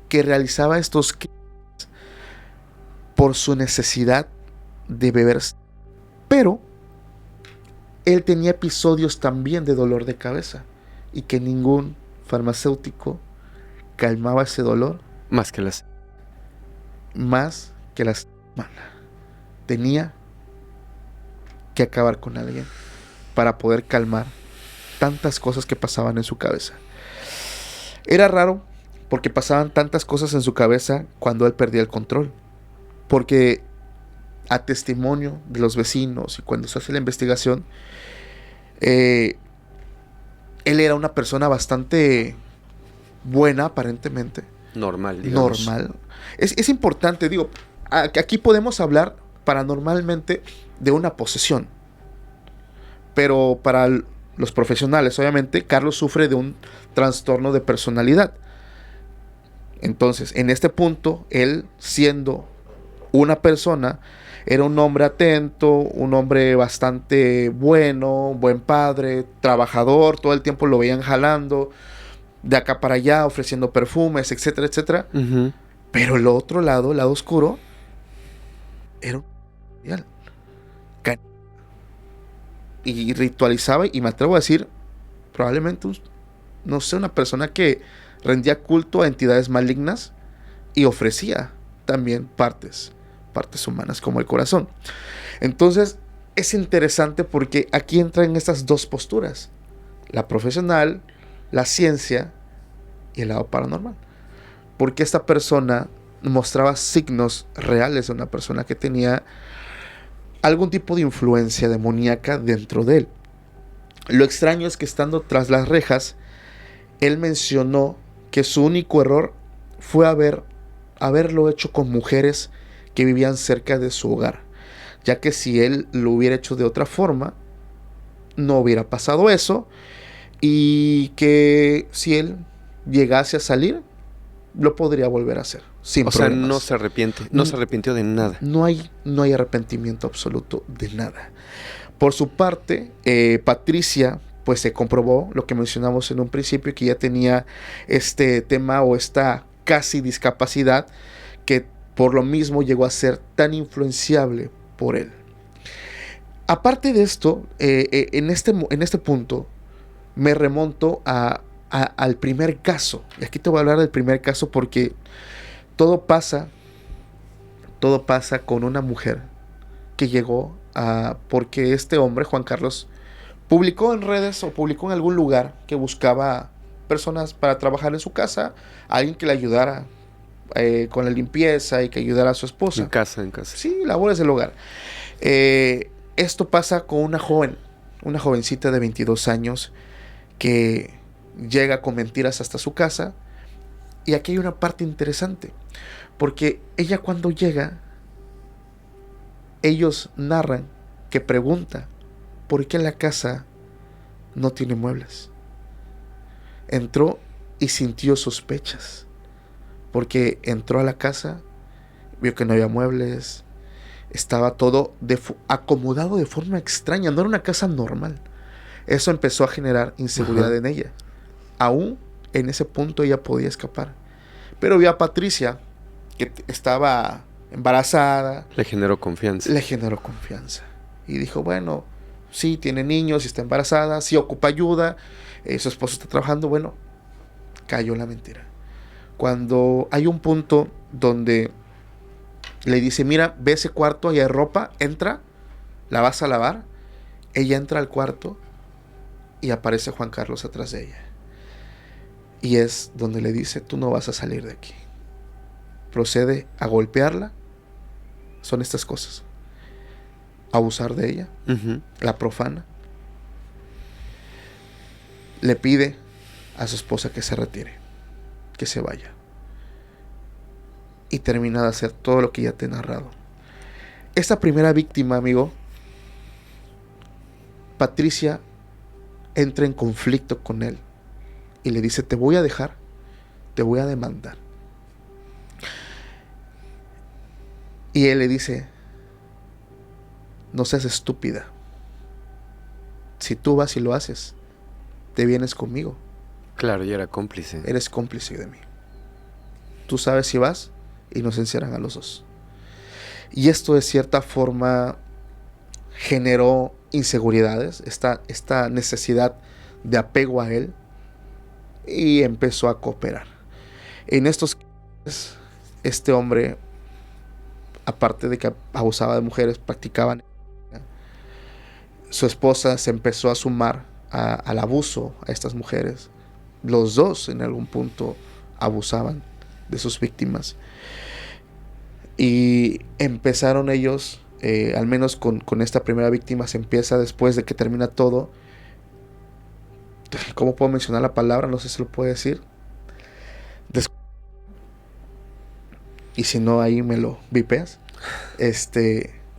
que realizaba estos crímenes por su necesidad de beber, pero él tenía episodios también de dolor de cabeza y que ningún farmacéutico calmaba ese dolor Más que las... humana. Tenía que acabar con alguien para poder calmar tantas cosas que pasaban en su cabeza. Era raro porque pasaban tantas cosas en su cabeza cuando él perdía el control, porque a testimonio de los vecinos y cuando se hace la investigación, él era una persona bastante buena, aparentemente. Normal, digamos. Normal. Es importante, digo, aquí podemos hablar paranormalmente de una posesión. Pero para los profesionales, obviamente, Carlos sufre de un trastorno de personalidad. Entonces, en este punto, él siendo una persona, era un hombre atento, un hombre bastante bueno, buen padre, trabajador, todo el tiempo lo veían jalando de acá para allá, ofreciendo perfumes, etcétera, etcétera. Uh-huh. Pero el otro lado, el lado oscuro, era un y ritualizaba, y me atrevo a decir, probablemente, no sé, una persona que rendía culto a entidades malignas y ofrecía también partes humanas como el corazón. Entonces es interesante porque aquí entran estas dos posturas, la profesional, la ciencia y el lado paranormal, porque esta persona mostraba signos reales de una persona que tenía algún tipo de influencia demoníaca dentro de él. Lo extraño es que estando tras las rejas, él mencionó que su único error fue haberlo hecho con mujeres que vivían cerca de su hogar, ya que si él lo hubiera hecho de otra forma, no hubiera pasado eso, y que si él llegase a salir, lo podría volver a hacer sin problemas. Sea, no se arrepiente, no se arrepintió de nada. No hay arrepentimiento absoluto de nada. Por su parte, Patricia, pues se comprobó lo que mencionamos en un principio, que ya tenía este tema o esta casi discapacidad, que por lo mismo llegó a ser tan influenciable por él. Aparte de esto, en este punto me remonto al primer caso. Y aquí te voy a hablar del primer caso porque todo pasa con una mujer que llegó porque este hombre, Juan Carlos, publicó en redes o publicó en algún lugar que buscaba personas para trabajar en su casa, alguien que le ayudara con la limpieza y que ayudara a su esposa. En casa. Sí, labores del hogar. Esto pasa con una jovencita de 22 años que llega con mentiras hasta su casa. Y aquí hay una parte interesante, porque ella cuando llega, ellos narran que pregunta por qué la casa no tiene muebles. Entró y sintió sospechas, porque entró a la casa, vio que no había muebles, estaba todo acomodado de forma extraña, no era una casa normal. Eso empezó a generar inseguridad en ella. Aún en ese punto ella podía escapar, pero vio a Patricia, que estaba embarazada. Le generó confianza. Y dijo, bueno, sí, tiene niños, sí está embarazada, sí ocupa ayuda, su esposo está trabajando. Bueno, cayó la mentira. Cuando hay un punto donde le dice, mira, ve ese cuarto, ahí hay ropa, entra, la vas a lavar. Ella entra al cuarto y aparece Juan Carlos atrás de ella. Y es donde le dice, tú no vas a salir de aquí. Procede a golpearla. Son estas cosas: abusar de ella, la profana, le pide a su esposa que se retire, que se vaya, y termina de hacer todo lo que ya te he narrado. Esta primera víctima, amigo, Patricia, entra en conflicto con él y le dice, te voy a dejar, te voy a demandar. Y él le dice, no seas estúpida. Si tú vas y lo haces, te vienes conmigo. Claro, yo era cómplice. Eres cómplice de mí. Tú sabes si vas y nos encierran a los dos. Y esto de cierta forma generó inseguridades, esta necesidad de apego a él, y empezó a cooperar. En estos casos, este hombre, aparte de que abusaba de mujeres, practicaban. Su esposa se empezó a sumar al abuso a estas mujeres. Los dos en algún punto abusaban de sus víctimas. Y empezaron ellos al menos con esta primera víctima, se empieza después de que termina todo. ¿Cómo puedo mencionar la palabra? No sé si lo puedo decir. Y si no, ahí me lo vipeas.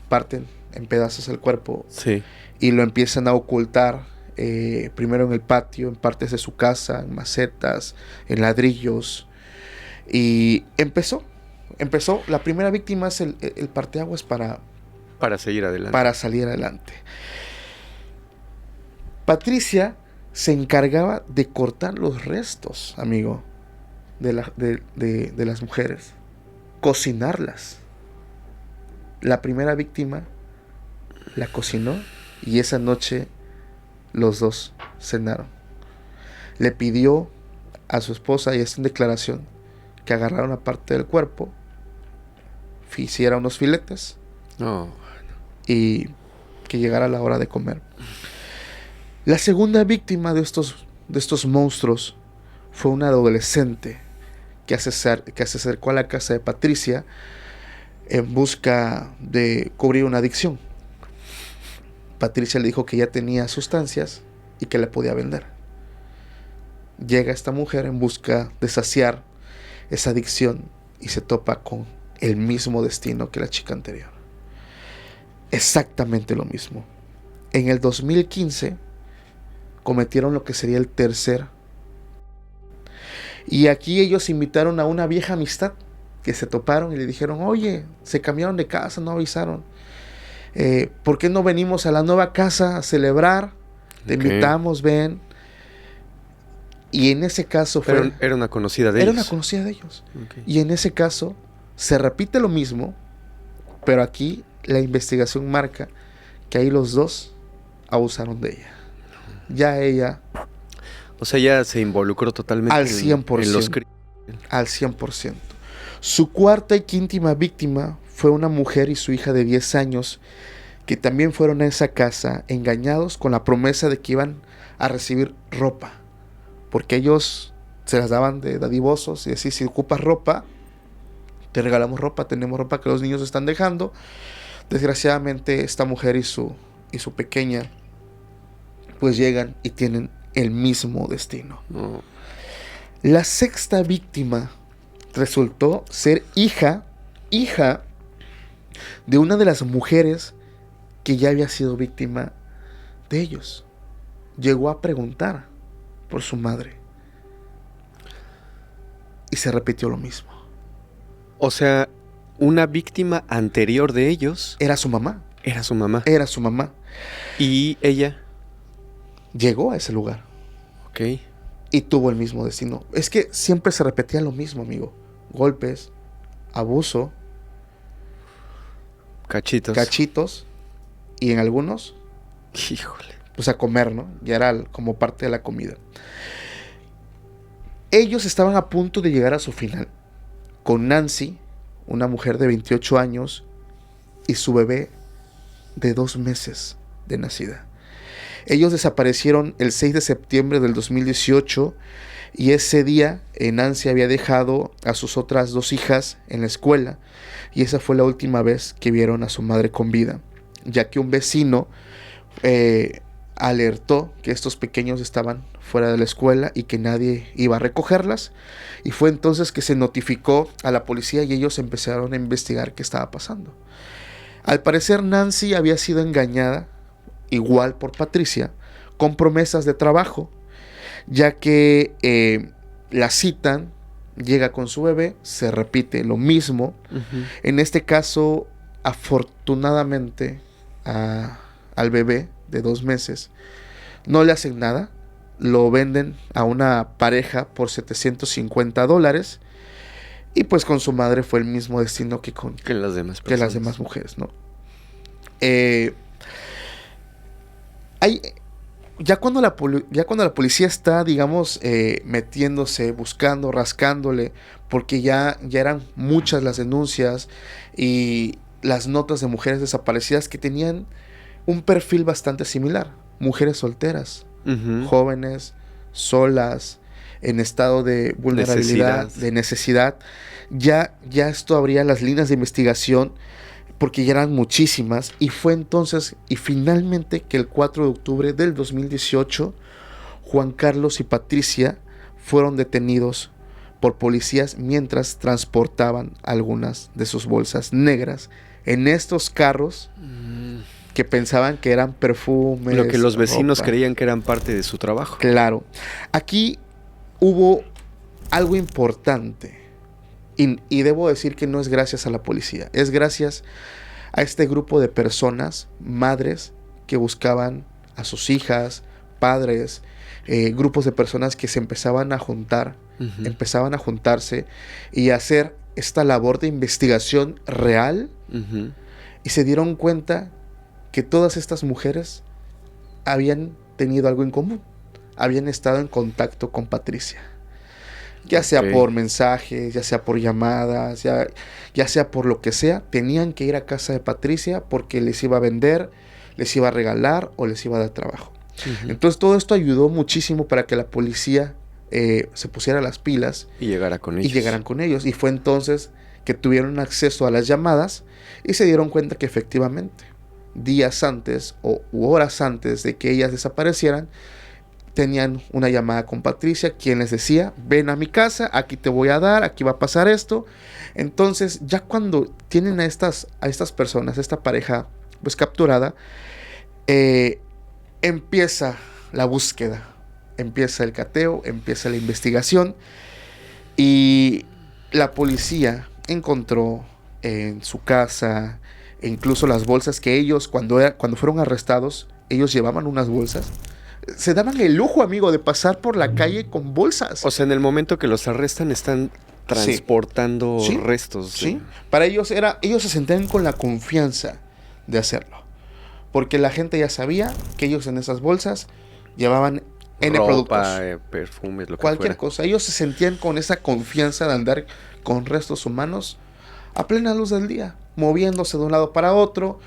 Parten en pedazos el cuerpo. Sí. Y lo empiezan a ocultar. Primero en el patio, en partes de su casa, en macetas, en ladrillos. Y empezó. La primera víctima es el parteaguas para seguir adelante. Para salir adelante. Patricia se encargaba de cortar los restos, amigo, de las mujeres. Cocinarlas. La primera víctima la cocinó y esa noche los dos cenaron. Le pidió a su esposa, y está en declaración, que agarrara una parte del cuerpo, hiciera unos filetes y que llegara la hora de comer. La segunda víctima de estos monstruos fue una adolescente que se acercó a la casa de Patricia en busca de cubrir una adicción. Patricia le dijo que ya tenía sustancias y que le podía vender. Llega esta mujer en busca de saciar esa adicción y se topa con el mismo destino que la chica anterior. Exactamente lo mismo. En el 2015 cometieron lo que sería el tercer. Y aquí ellos invitaron a una vieja amistad que se toparon y le dijeron: oye, se cambiaron de casa, no avisaron. ¿Por qué no venimos a la nueva casa a celebrar? Te invitamos, ven. Y en ese caso fue... Era una conocida de ellos. Era una conocida de ellos. Okay. Y en ese caso se repite lo mismo, pero aquí la investigación marca que ahí los dos abusaron de ella. Ya ella... O sea, ya se involucró totalmente al 100%, en los crímenes. Al 100%. Su cuarta y quinta víctima fue una mujer y su hija de 10 años que también fueron a esa casa engañados con la promesa de que iban a recibir ropa. Porque ellos se las daban de dadivosos y decían: si ocupas ropa, te regalamos ropa, tenemos ropa que los niños están dejando. Desgraciadamente esta mujer y su pequeña pues llegan y tienen el mismo destino. No. La sexta víctima resultó ser hija de una de las mujeres que ya había sido víctima de ellos. Llegó a preguntar por su madre y se repitió lo mismo. O sea, una víctima anterior de ellos era su mamá. Era su mamá. Era su mamá. Y ella llegó a ese lugar. Ok. Y tuvo el mismo destino. Es que siempre se repetía lo mismo, amigo. Golpes, abuso, cachitos, y en algunos, híjole, pues a comer, ¿no? Ya era como parte de la comida. Ellos estaban a punto de llegar a su final con Nancy, una mujer de 28 años, y su bebé de 2 meses de nacida. Ellos desaparecieron el 6 de septiembre del 2018 y ese día Nancy había dejado a sus otras 2 hijas en la escuela y esa fue la última vez que vieron a su madre con vida, ya que un vecino alertó que estos pequeños estaban fuera de la escuela y que nadie iba a recogerlas, y fue entonces que se notificó a la policía y ellos empezaron a investigar qué estaba pasando. Al parecer Nancy había sido engañada igual por Patricia con promesas de trabajo, ya que la citan, llega con su bebé, se repite lo mismo. Uh-huh. En este caso, afortunadamente al bebé de 2 meses no le hacen nada, lo venden a una pareja por $750 y pues con su madre fue el mismo destino que las demás personas. Que las demás mujeres, ¿no? Ya cuando la policía está, digamos, metiéndose, buscando, rascándole, porque ya eran muchas las denuncias y las notas de mujeres desaparecidas que tenían un perfil bastante similar. Mujeres solteras, uh-huh, jóvenes, solas, en estado de vulnerabilidad, de necesidad. Ya esto abría las líneas de investigación porque ya eran muchísimas, y fue entonces y finalmente que el 4 de octubre del 2018 Juan Carlos y Patricia fueron detenidos por policías mientras transportaban algunas de sus bolsas negras en estos carros que pensaban que eran perfumes. Lo que los vecinos ropa. creían que eran parte de su trabajo. Claro. Aquí hubo algo importante y debo decir que no es gracias a la policía, es gracias a este grupo de personas, madres que buscaban a sus hijas, padres, grupos de personas que se empezaban a juntar, empezaban a juntarse y a hacer esta labor de investigación real, y se dieron cuenta que todas estas mujeres habían tenido algo en común, habían estado en contacto con Patricia. Ya sea por mensajes, ya sea por llamadas, ya sea por lo que sea, tenían que ir a casa de Patricia porque les iba a vender, les iba a regalar o les iba a dar trabajo. Entonces todo esto ayudó muchísimo para que la policía se pusiera las pilas y llegara con ellos. Y llegaran con ellos. Y fue entonces que tuvieron acceso a las llamadas y se dieron cuenta que efectivamente, días antes u horas antes de que ellas desaparecieran, tenían una llamada con Patricia, quien les decía, ven a mi casa, aquí te voy a dar, aquí va a pasar esto. Entonces, ya cuando tienen a estas personas, esta pareja pues capturada, empieza la búsqueda, empieza el cateo, empieza la investigación, y la policía encontró en su casa incluso las bolsas que ellos, cuando fueron arrestados, ellos llevaban unas bolsas. Se daban el lujo, amigo, de pasar por la calle con bolsas. O sea, en el momento que los arrestan están transportando restos. Sí, para ellos ellos se sentían con la confianza de hacerlo. Porque la gente ya sabía que ellos en esas bolsas llevaban N ropa, productos. Perfumes, lo que cualquier fuera. cosa. Ellos se sentían con esa confianza de andar con restos humanos a plena luz del día, moviéndose de un lado para otro.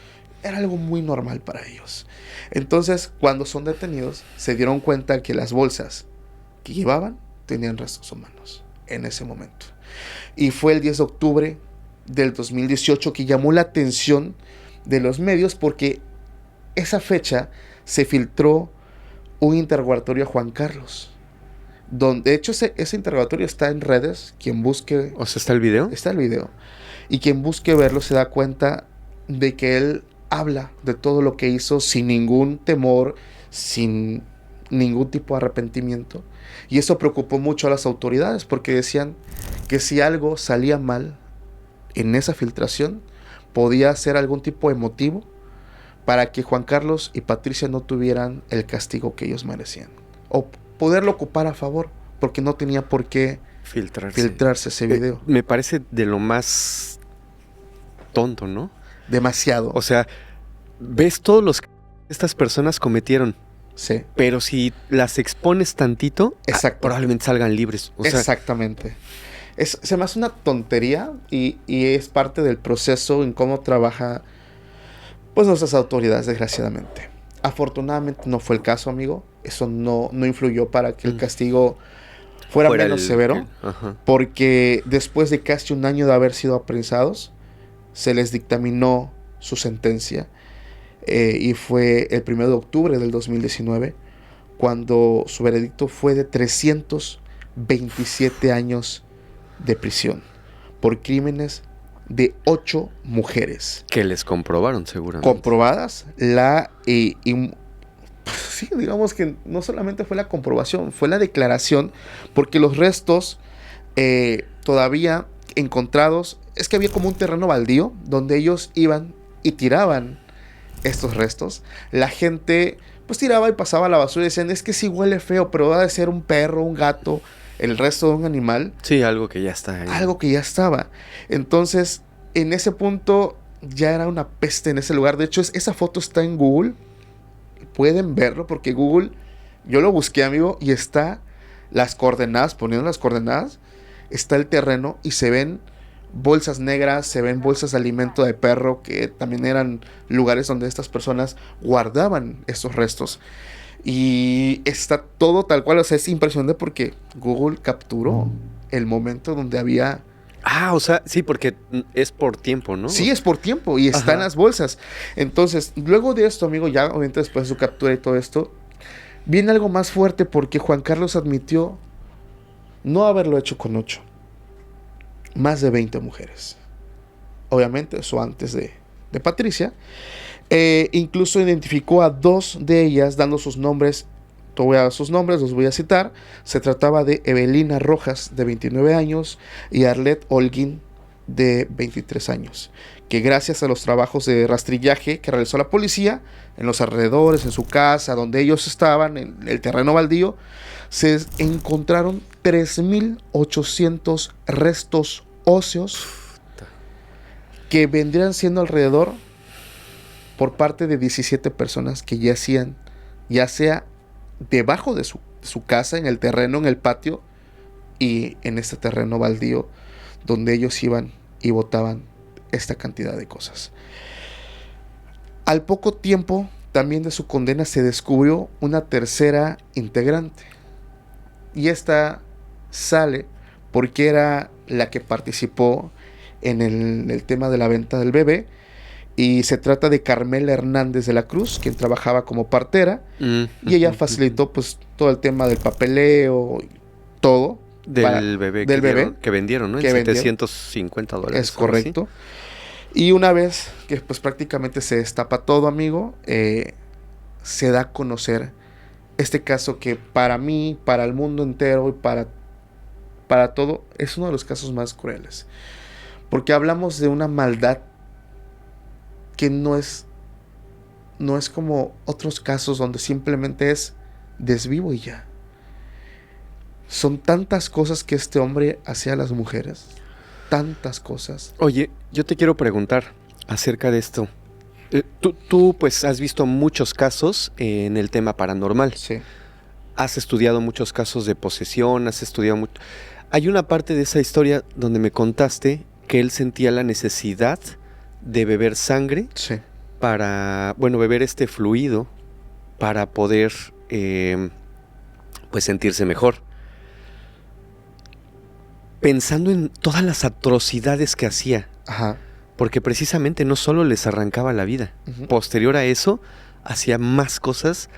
Era algo muy normal para ellos. Entonces, cuando son detenidos, se dieron cuenta que las bolsas que llevaban tenían restos humanos en ese momento. Y fue el 10 de octubre del 2018 que llamó la atención de los medios, porque esa fecha se filtró un interrogatorio a Juan Carlos. De hecho, ese interrogatorio está en redes. Quien busque... O sea, ¿está el video? Está el video. Y quien busque verlo se da cuenta de que él habla de todo lo que hizo sin ningún temor, sin ningún tipo de arrepentimiento. Y eso preocupó mucho a las autoridades, porque decían que si algo salía mal en esa filtración, podía ser algún tipo de motivo para que Juan Carlos y Patricia no tuvieran el castigo que ellos merecían, o poderlo ocupar a favor, porque no tenía por qué filtrarse ese video. Me parece de lo más tonto, ¿no? Demasiado. O sea, ves todos los que estas personas cometieron. Sí. Pero si las expones tantito, probablemente salgan libres. O sea, exactamente. Se me hace una tontería y es parte del proceso en cómo trabaja pues nuestras autoridades, desgraciadamente. Afortunadamente no fue el caso, amigo. Eso no influyó para que el castigo fuera menos severo. Porque después de casi un año de haber sido apresados, se les dictaminó su sentencia. Y fue el 1 de octubre del 2019 cuando su veredicto fue de 327 años de prisión por crímenes de 8 mujeres. Que les comprobaron seguramente. Comprobadas. Sí, digamos que no solamente fue la comprobación, fue la declaración, porque los restos todavía encontrados, es que había como un terreno baldío donde ellos iban y tiraban estos restos. La gente pues tiraba y pasaba la basura y decían, es que sí huele feo, pero va a ser un perro, un gato, el resto de un animal. Sí, algo que ya está ahí. Algo que ya estaba. Entonces, en ese punto ya era una peste en ese lugar. De hecho, esa foto está en Google. Pueden verlo porque Google, yo lo busqué, amigo, y está las coordenadas, poniendo las coordenadas, está el terreno y se ven bolsas negras, se ven bolsas de alimento de perro, que también eran lugares donde estas personas guardaban estos restos. Y está todo tal cual. O sea, es impresionante porque Google capturó el momento donde había O sea, sí, porque es por tiempo, ¿no? Sí, es por tiempo y está en las bolsas. Entonces, luego de esto, amigo, ya obviamente después de su captura y todo esto, viene algo más fuerte porque Juan Carlos admitió no haberlo hecho con 8, más de 20 mujeres. Obviamente, eso antes de Patricia. Incluso identificó a 2 de ellas dando sus nombres. Te voy a dar sus nombres, los voy a citar. Se trataba de Evelina Rojas, de 29 años, y Arlette Holguín, de 23 años, que gracias a los trabajos de rastrillaje que realizó la policía en los alrededores, en su casa, donde ellos estaban, en el terreno baldío, se encontraron 3.800 restos óseos que vendrían siendo alrededor por parte de 17 personas que yacían, ya sea debajo de su casa, en el terreno, en el patio, y en este terreno baldío, donde ellos iban y botaban esta cantidad de cosas. Al poco tiempo, también de su condena, se descubrió una tercera integrante. Y esta sale porque era la que participó en el tema de la venta del bebé. Y se trata de Carmela Hernández de la Cruz, quien trabajaba como partera. Y ella facilitó pues todo el tema del papeleo, todo. Del bebé que vendieron, ¿no? En $750. Es correcto. Y una vez que pues prácticamente se destapa todo, amigo, se da a conocer este caso que para mí, para el mundo entero y para todo, es uno de los casos más crueles. Porque hablamos de una maldad que no es como otros casos donde simplemente es desvivo y ya. Son tantas cosas que este hombre hacía a las mujeres. Tantas cosas. Oye, yo te quiero preguntar acerca de esto. Tú pues has visto muchos casos en el tema paranormal. Sí. Has estudiado muchos casos de posesión, Hay una parte de esa historia donde me contaste que él sentía la necesidad de beber sangre. Sí. Para, beber este fluido para poder, pues sentirse mejor. Pensando en todas las atrocidades que hacía. Ajá. Porque precisamente no solo les arrancaba la vida. Uh-huh. Posterior a eso, hacía más cosas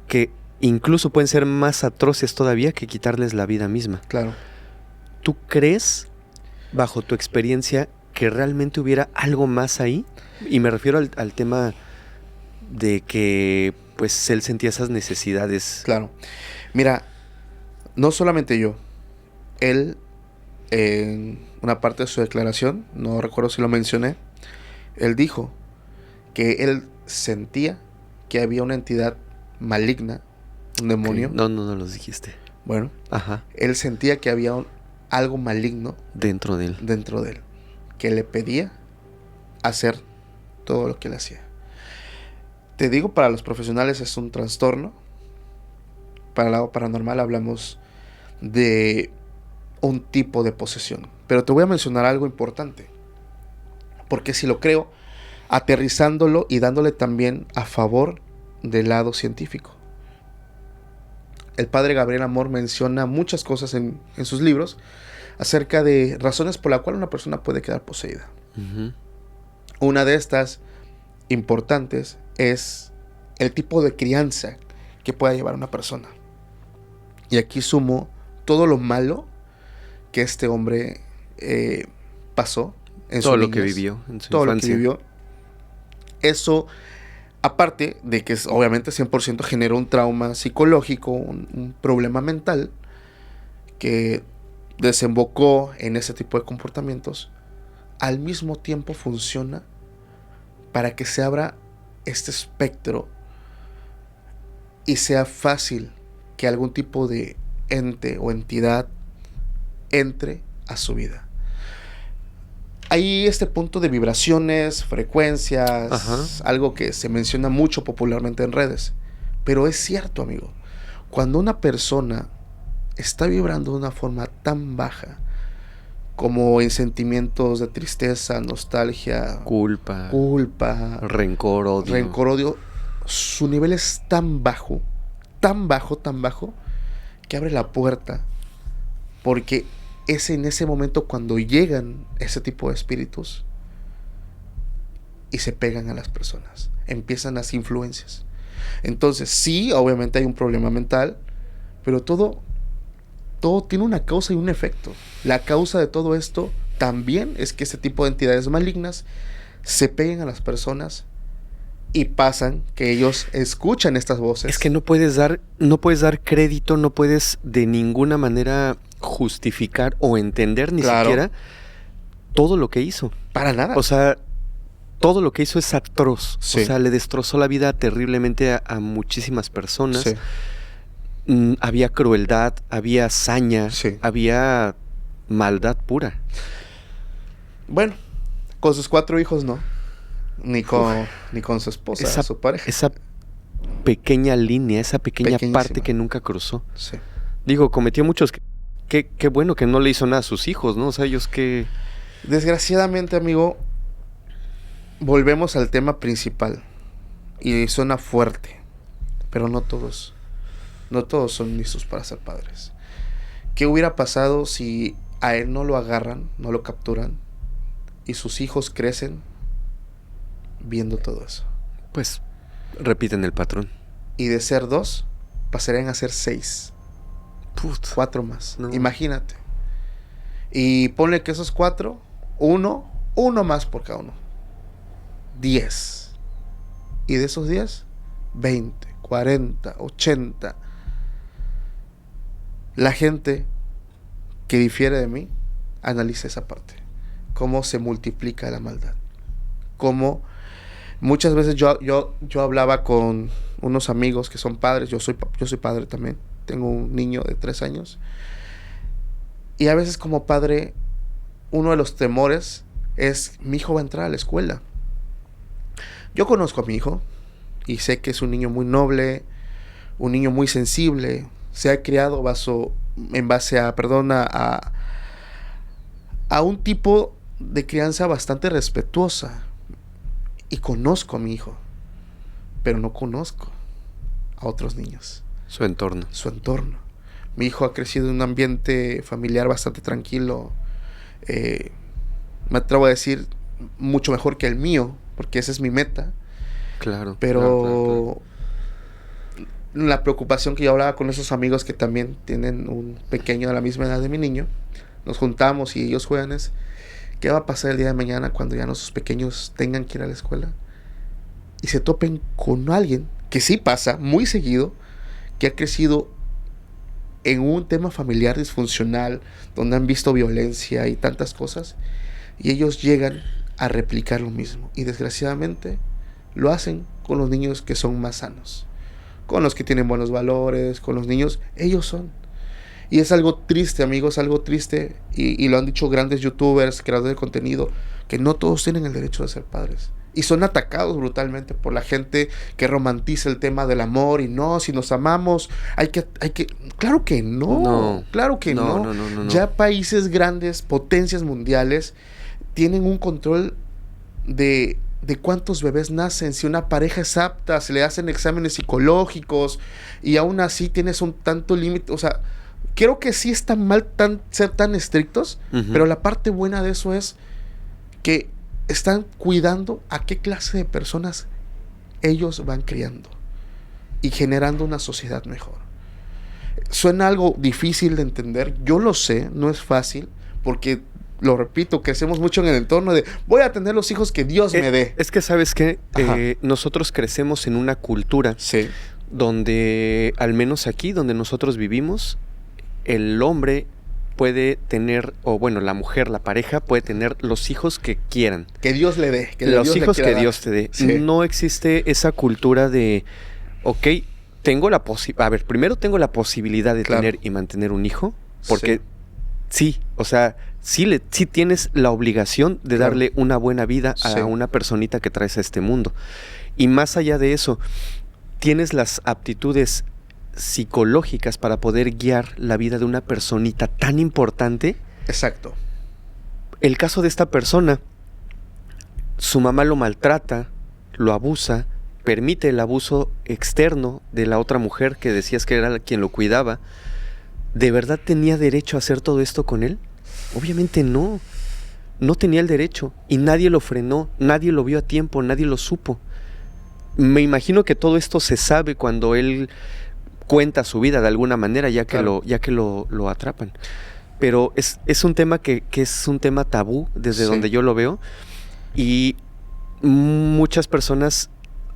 que incluso pueden ser más atroces todavía que quitarles la vida misma. Claro. ¿Tú crees, bajo tu experiencia, que realmente hubiera algo más ahí? Y me refiero al tema de que pues él sentía esas necesidades. Claro. Mira, no solamente yo. Él, en una parte de su declaración, no recuerdo si lo mencioné, él dijo que él sentía que había una entidad maligna, un demonio. Okay. No los dijiste. Bueno, ajá. Él sentía que había algo maligno dentro de él, que le pedía hacer todo lo que él hacía. Te digo, para los profesionales es un trastorno. Para el lado paranormal hablamos de un tipo de posesión. Pero te voy a mencionar algo importante, porque si lo creo, aterrizándolo y dándole también a favor del lado científico. El padre Gabriel Amor menciona muchas cosas en sus libros acerca de razones por las cuales una persona puede quedar poseída. Uh-huh. Una de estas importantes es el tipo de crianza que pueda llevar una persona. Y aquí sumo todo lo malo que este hombre pasó en todo su lo niñez, que vivió en su todo infancia. Lo que vivió. Eso, aparte de que obviamente 100% generó un trauma psicológico, un problema mental que desembocó en ese tipo de comportamientos, al mismo tiempo funciona para que se abra este espectro y sea fácil que algún tipo de ente o entidad entre a su vida. Hay este punto de vibraciones, frecuencias, ajá, algo que se menciona mucho popularmente en redes. Pero es cierto, amigo. Cuando una persona está vibrando de una forma tan baja, como en sentimientos de tristeza, nostalgia, culpa, rencor, odio, su nivel es tan bajo, que abre la puerta, porque es en ese momento cuando llegan ese tipo de espíritus y se pegan a las personas. Empiezan las influencias. Entonces, sí, obviamente hay un problema mental, pero todo tiene una causa y un efecto. La causa de todo esto también es que este tipo de entidades malignas se peguen a las personas y pasan que ellos escuchan estas voces. Es que no puedes dar crédito, no puedes de ninguna manera justificar o entender ni siquiera todo lo que hizo. Para nada. O sea, todo lo que hizo es atroz. Sí. O sea, le destrozó la vida terriblemente a muchísimas personas. Sí. Había crueldad, había hazaña, Sí. había maldad pura. Bueno, con sus 4 hijos no. Ni con su esposa, su pareja. Esa pequeña línea, esa pequeña Pequeñísima. parte que nunca cruzó. Sí. Digo, cometió muchos... Qué bueno que no le hizo nada a sus hijos, ¿no? O sea, ellos que... Desgraciadamente, amigo, volvemos al tema principal. Y suena fuerte, pero no todos son listos para ser padres. ¿Qué hubiera pasado si a él no lo agarran, no lo capturan y sus hijos crecen viendo todo eso? Pues repiten el patrón. Y de ser 2 pasarían a ser 6, Put. 4 más. No. Imagínate. Y ponle que esos 4, uno más por cada uno. 10. Y de esos 10, 20, 40, 80. La gente que difiere de mí analiza esa parte. Cómo se multiplica la maldad. Cómo muchas veces yo hablaba con unos amigos que son padres. Yo soy padre también. Tengo un niño de 3 años. Y a veces como padre, uno de los temores es: mi hijo va a entrar a la escuela. Yo conozco a mi hijo y sé que es un niño muy noble, un niño muy sensible. Se ha criado en base a un tipo de crianza bastante respetuosa. Y conozco a mi hijo, pero no conozco a otros niños. Su entorno. Mi hijo ha crecido en un ambiente familiar bastante tranquilo. Me atrevo a decir mucho mejor que el mío, porque esa es mi meta. Claro. Pero la preocupación que yo hablaba con esos amigos que también tienen un pequeño de la misma edad de mi niño, nos juntamos y ellos juegan, es: ¿qué va a pasar el día de mañana cuando ya nuestros pequeños tengan que ir a la escuela y se topen con alguien, que sí pasa muy seguido, que ha crecido en un tema familiar disfuncional, donde han visto violencia y tantas cosas, y ellos llegan a replicar lo mismo? Y desgraciadamente lo hacen con los niños que son más sanos, con los que tienen buenos valores, con los niños, ellos son. Y es algo triste, amigos, algo triste, y lo han dicho grandes youtubers, creadores de contenido, que no todos tienen el derecho de ser padres. Y son atacados brutalmente por la gente que romantiza el tema del amor, y no, si nos amamos, hay que... Claro que no. Claro que no. Ya países grandes, potencias mundiales, tienen un control de cuántos bebés nacen. Si una pareja es apta, se le hacen exámenes psicológicos, y aún así tienes un tanto límite. O sea, creo que sí está mal ser tan estrictos, pero la parte buena de eso es que están cuidando a qué clase de personas ellos van criando y generando una sociedad mejor. Suena algo difícil de entender, yo lo sé, no es fácil, porque, lo repito, crecemos mucho en el entorno de: voy a tener los hijos que Dios me dé. Es que, ¿sabes qué? Nosotros crecemos en una cultura donde, al menos aquí donde nosotros vivimos, el hombre puede tener, o bueno, la mujer, la pareja puede tener los hijos que quieran. Que Dios le dé. Los hijos que Dios te dé. Sí. No existe esa cultura de, ok, primero tengo la posibilidad de tener y mantener un hijo, porque sí, o sea, sí tienes la obligación de darle una buena vida a una personita que traes a este mundo. Y más allá de eso, tienes las aptitudes psicológicas para poder guiar la vida de una personita tan importante. Exacto. El caso de esta persona, su mamá lo maltrata, lo abusa, permite el abuso externo de la otra mujer que decías que era quien lo cuidaba. ¿De verdad tenía derecho a hacer todo esto con él? Obviamente no. No tenía el derecho y nadie lo frenó, nadie lo vio a tiempo, nadie lo supo. Me imagino que todo esto se sabe cuando él cuenta su vida de alguna manera, ya que, Claro. lo atrapan. Pero es un tema que es un tema tabú desde Sí. donde yo lo veo, y muchas personas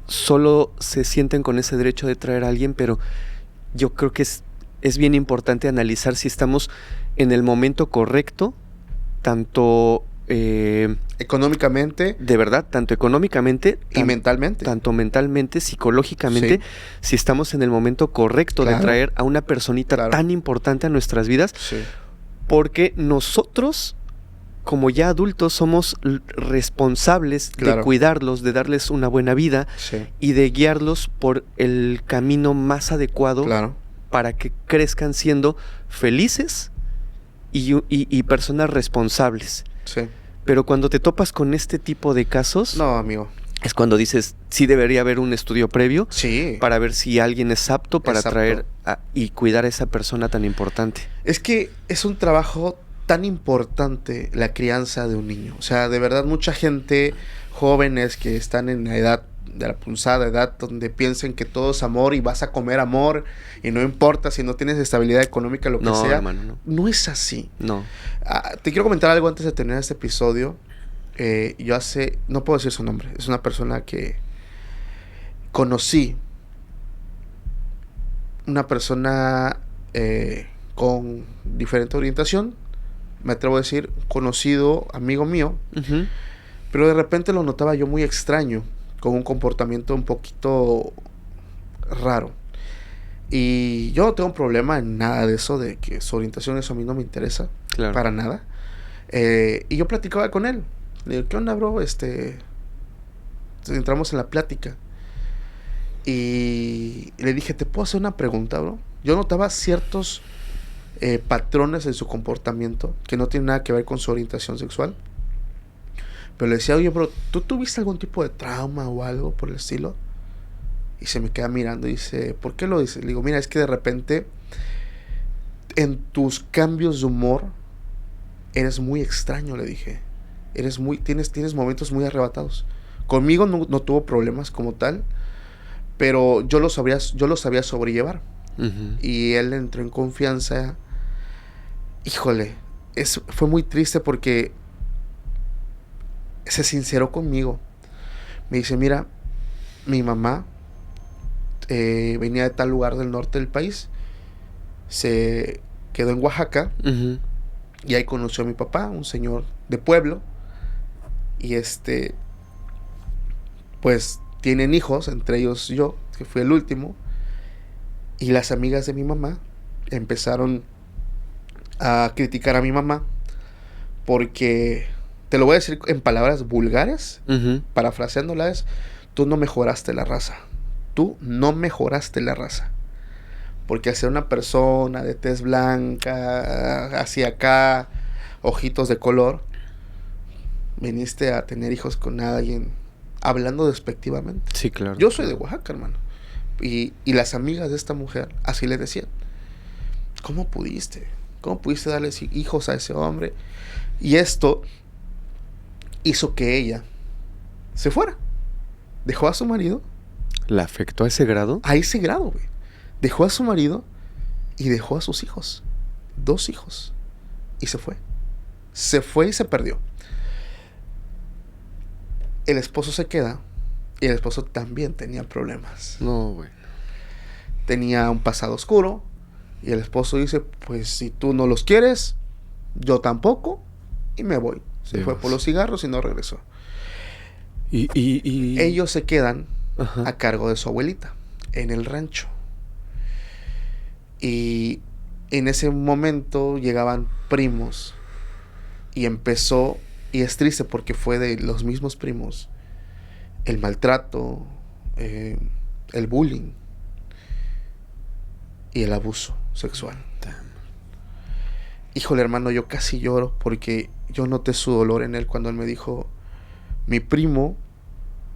solo se sienten con ese derecho de traer a alguien, pero yo creo que es bien importante analizar si estamos en el momento correcto, tanto Económicamente de verdad, tanto económicamente y mentalmente. tanto mentalmente, psicológicamente, Sí. si estamos en el momento correcto Claro. de traer a una personita Claro. tan importante a nuestras vidas, Sí. porque nosotros, como ya adultos, somos responsables Claro. de cuidarlos, de darles una buena vida Sí. y de guiarlos por el camino más adecuado Claro. para que crezcan siendo felices y personas responsables. Sí. Pero cuando te topas con este tipo de casos, No, amigo. es cuando dices, sí debería haber un estudio previo Sí. para ver si alguien es apto para Es apto. traer y cuidar a esa persona tan importante. Es que es un trabajo tan importante la crianza de un niño. O sea, de verdad mucha gente, jóvenes que están en la edad de la punzada, edad donde piensen que todo es amor y vas a comer amor y no importa si no tienes estabilidad económica, lo que No, sea. hermano, no. No es así. No. Te quiero comentar algo antes de terminar este episodio. No puedo decir su nombre, es una persona que conocí, una persona con diferente orientación, me atrevo a decir, conocido, amigo mío, Ujú. pero de repente lo notaba yo muy extraño, con un comportamiento un poquito raro. Y yo no tengo un problema en nada de eso, de que su orientación, eso a mí no me interesa, Claro. para nada. Y yo platicaba con él. Le digo, ¿qué onda, bro? Entonces entramos en la plática. Y le dije, ¿te puedo hacer una pregunta, bro? Yo notaba ciertos patrones en su comportamiento que no tienen nada que ver con su orientación sexual. Pero le decía, oye, bro, ¿tú tuviste algún tipo de trauma o algo por el estilo? Y se me queda mirando y dice, ¿por qué lo dices? Le digo, mira, es que de repente en tus cambios de humor eres muy extraño, le dije. Tienes momentos muy arrebatados. Conmigo no tuvo problemas como tal, pero yo lo sabía sobrellevar. Ujú. Y él entró en confianza. Híjole, fue muy triste porque se sinceró conmigo. Me dice, mira, mi mamá venía de tal lugar del norte del país, se quedó en Oaxaca, Ujú. y ahí conoció a mi papá, un señor de pueblo, y pues tienen hijos, entre ellos yo, que fui el último, y las amigas de mi mamá empezaron a criticar a mi mamá porque, te lo voy a decir en palabras vulgares, Ujú. parafraseándola, es, tú no mejoraste la raza, tú no mejoraste la raza, porque al ser una persona de tez blanca, hacia acá, ojitos de color, viniste a tener hijos con alguien, hablando despectivamente. Sí, claro. Yo soy de Oaxaca, hermano. Y las amigas de esta mujer así le decían, ¿cómo pudiste? ¿Cómo pudiste darles hijos a ese hombre? Y esto hizo que ella se fuera. Dejó a su marido ¿La afectó a ese grado? a ese grado, güey. Dejó a su marido y dejó a sus hijos. 2 hijos. Y se fue. Se fue y se perdió. El esposo se queda. Y el esposo también tenía problemas. No, güey. Tenía un pasado oscuro. Y el esposo dice, pues si tú no los quieres, yo tampoco. Y me voy. Se Dios. fue por los cigarros y no regresó. Y... Ellos se quedan Ajá. a cargo de su abuelita en el rancho. Y en ese momento llegaban primos. Y empezó, y es triste porque fue de los mismos primos, el maltrato, el bullying y el abuso sexual. Híjole, hermano, yo casi lloro porque yo noté su dolor en él cuando él me dijo, mi primo,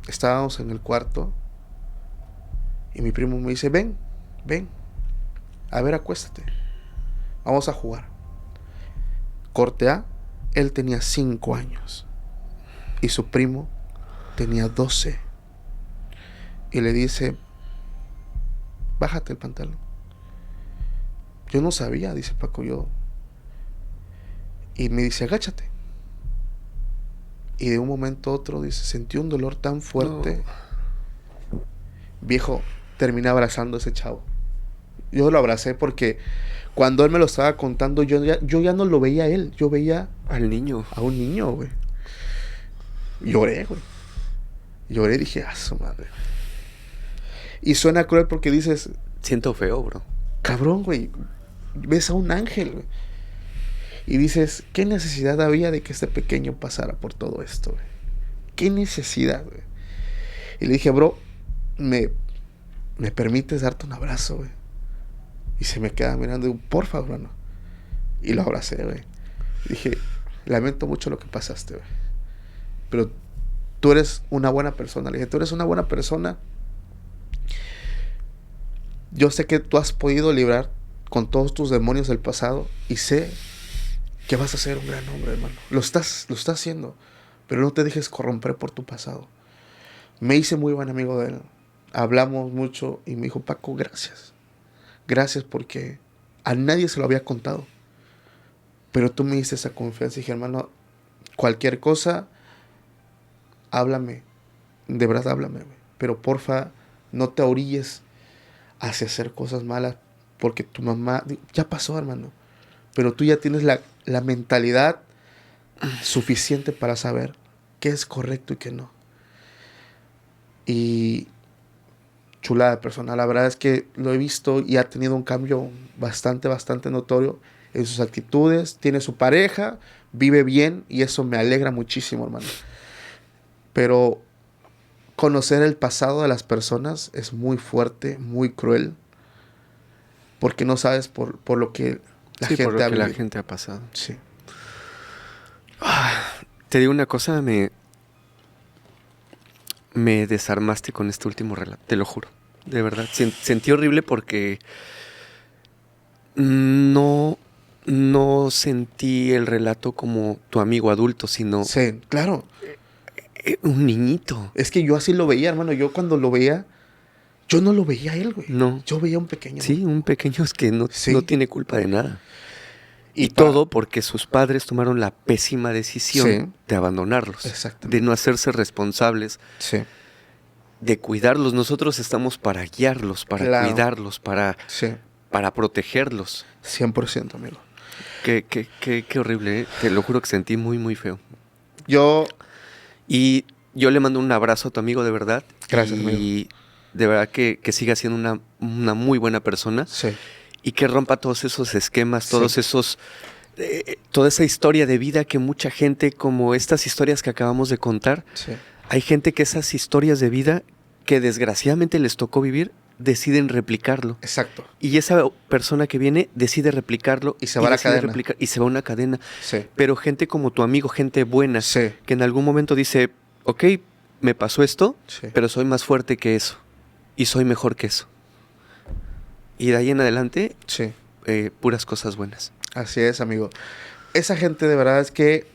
estábamos en el cuarto y mi primo me dice, ven, a ver, acuéstate, vamos a jugar. Corte A, él tenía 5 años y su primo tenía 12. Y le dice, bájate el pantalón. Yo no sabía, dice Paco, yo. Y me dice, agáchate. Y de un momento a otro, dice, sentí un dolor tan fuerte. No. Viejo, terminé abrazando a ese chavo. Yo lo abracé porque cuando él me lo estaba contando, yo ya no lo veía a él. Yo veía al niño. A un niño, güey. Lloré, güey. Lloré y dije, su madre. Y suena cruel porque dices... Siento feo, bro. Cabrón, güey. Ves a un ángel, güey. Y dices, ¿qué necesidad había de que este pequeño pasara por todo esto, güey? ¿Qué necesidad, güey? Y le dije, bro, ¿me permites darte un abrazo, güey? Y se me queda mirando y digo, porfa, hermano. Y lo abracé, güey. Y dije, lamento mucho lo que pasaste, güey. Pero tú eres una buena persona. Le dije, tú eres una buena persona. Yo sé que tú has podido librar con todos tus demonios del pasado. Y sé que vas a ser un gran hombre, hermano. Lo estás haciendo. Pero no te dejes corromper por tu pasado. Me hice muy buen amigo de él. Hablamos mucho y me dijo, Paco, gracias. Gracias porque a nadie se lo había contado. Pero tú me diste esa confianza y dije, hermano, cualquier cosa, háblame. De verdad, háblame, güey. Pero porfa, no te orilles hacia hacer cosas malas porque tu mamá... Ya pasó, hermano. Pero tú ya tienes la mentalidad suficiente para saber qué es correcto y qué no. Y... chulada de persona. La verdad es que lo he visto y ha tenido un cambio bastante notorio en sus actitudes. Tiene su pareja, vive bien y eso me alegra muchísimo, hermano. Pero conocer el pasado de las personas es muy fuerte, muy cruel, porque no sabes por lo que la gente por lo ha que vivido. La gente ha pasado. Sí. Te digo una cosa, me desarmaste con este último relato, te lo juro. De verdad, sentí horrible porque no sentí el relato como tu amigo adulto, sino... Sí, claro. Un niñito. Es que yo así lo veía, hermano. Yo cuando lo veía, yo no lo veía a él, güey. No. Yo veía a un pequeño. Sí, un pequeño es que no tiene culpa de nada. Y todo porque sus padres tomaron la pésima decisión de abandonarlos. Exactamente. De no hacerse responsables. Sí. De cuidarlos. Nosotros estamos para guiarlos, para cuidarlos, para protegerlos. 100%, amigo. Qué horrible, ¿eh? Te lo juro que sentí muy, muy feo. Y yo le mando un abrazo a tu amigo, de verdad. Gracias, amigo. Y de verdad que siga siendo una muy buena persona. Sí. Y que rompa todos esos esquemas, todos esos... toda esa historia de vida que mucha gente, como estas historias que acabamos de contar, hay gente que esas historias de vida que desgraciadamente les tocó vivir, deciden replicarlo. Exacto. Y esa persona que viene decide replicarlo. Y se va a la cadena. Y se va a una cadena. Sí. Pero gente como tu amigo, gente buena, que en algún momento dice, ok, me pasó esto, pero soy más fuerte que eso. Y soy mejor que eso. Y de ahí en adelante, puras cosas buenas. Así es, amigo. Esa gente de verdad es que,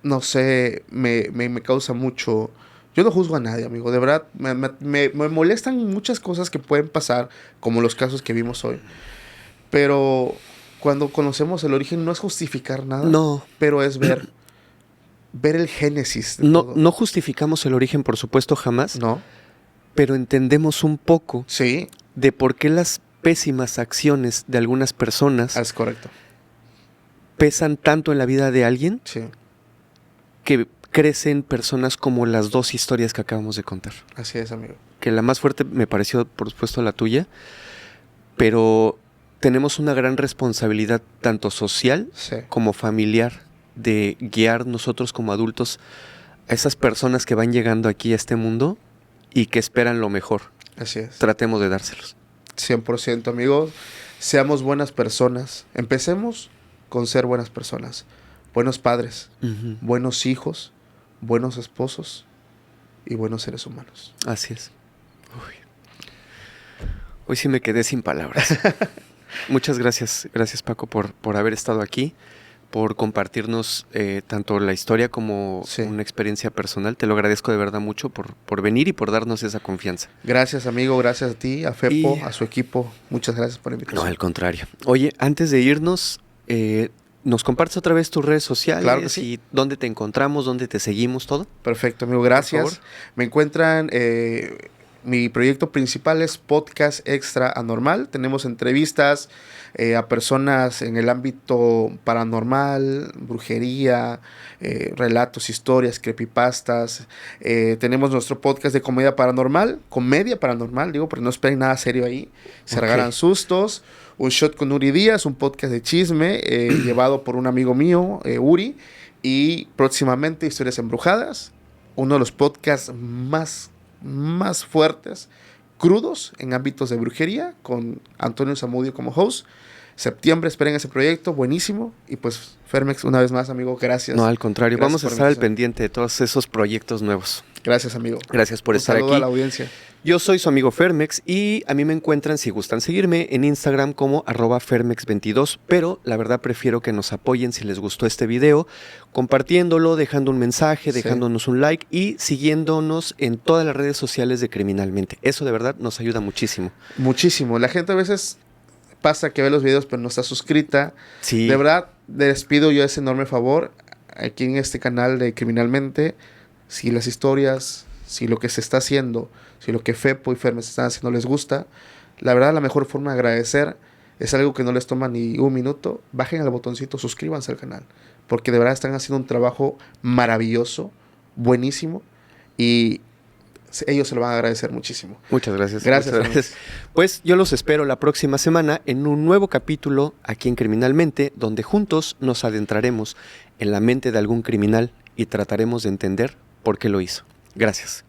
no sé, me causa mucho... Yo no juzgo a nadie, amigo. De verdad, me molestan muchas cosas que pueden pasar, como los casos que vimos hoy. Pero cuando conocemos el origen, no es justificar nada. No. Pero es ver el génesis de todo. No justificamos el origen, por supuesto, jamás. No. Pero entendemos un poco sí, de por qué las pésimas acciones de algunas personas es correcto. Pesan tanto en la vida de alguien que crecen personas como las dos historias que acabamos de contar. Así es, amigo. Que la más fuerte me pareció, por supuesto, la tuya, pero tenemos una gran responsabilidad tanto social como familiar de guiar nosotros como adultos a esas personas que van llegando aquí a este mundo y que esperan lo mejor. Así es. Tratemos de dárselos. 100%, amigos. Seamos buenas personas. Empecemos con ser buenas personas. Buenos padres, buenos hijos, buenos esposos y buenos seres humanos. Así es. Hoy sí me quedé sin palabras. Muchas gracias. Gracias, Paco, por haber estado aquí, por compartirnos tanto la historia como una experiencia personal. Te lo agradezco de verdad mucho por venir y por darnos esa confianza. Gracias, amigo. Gracias a ti, a Fepo, a su equipo. Muchas gracias por la invitación. No, al contrario. Oye, antes de irnos, ¿nos compartes otra vez tus redes sociales? Claro que sí. Y dónde te encontramos, dónde te seguimos, todo. Perfecto, amigo. Gracias. Me encuentran... mi proyecto principal es Podcast Extra Anormal. Tenemos entrevistas a personas en el ámbito paranormal, brujería, relatos, historias, creepypastas. Tenemos nuestro podcast de comedia paranormal, digo, porque no esperen nada serio ahí. Se regalan sustos. Un Shot con Uri Díaz, un podcast de chisme llevado por un amigo mío, Uri. Y próximamente Historias Embrujadas, uno de los podcasts más fuertes, crudos en ámbitos de brujería, con Antonio Zamudio como host. Septiembre, esperen ese proyecto, buenísimo. Y pues, Fermex, una vez más, amigo, gracias. No, al contrario, Gracias vamos a estar al pendiente de todos esos proyectos nuevos. Gracias, amigo. Gracias por estar aquí. Un saludo a la audiencia. Yo soy su amigo Fermex y a mí me encuentran, si gustan seguirme, en Instagram como @Fermex22, pero la verdad prefiero que nos apoyen si les gustó este video, compartiéndolo, dejando un mensaje, dejándonos un like y siguiéndonos en todas las redes sociales de Criminalmente. Eso de verdad nos ayuda muchísimo. Muchísimo. La gente a veces pasa que ve los videos pero no está suscrita. Sí. De verdad, les pido yo ese enorme favor aquí en este canal de Criminalmente. Si las historias, si lo que se está haciendo, si lo que Fepo y Fermes están haciendo les gusta, la verdad la mejor forma de agradecer es algo que no les toma ni un minuto. Bajen al botoncito, suscríbanse al canal, porque de verdad están haciendo un trabajo maravilloso, buenísimo, y ellos se lo van a agradecer muchísimo. Muchas gracias. Gracias. Muchas gracias. Pues yo los espero la próxima semana en un nuevo capítulo aquí en Criminalmente, donde juntos nos adentraremos en la mente de algún criminal y trataremos de entender por qué lo hizo. Gracias.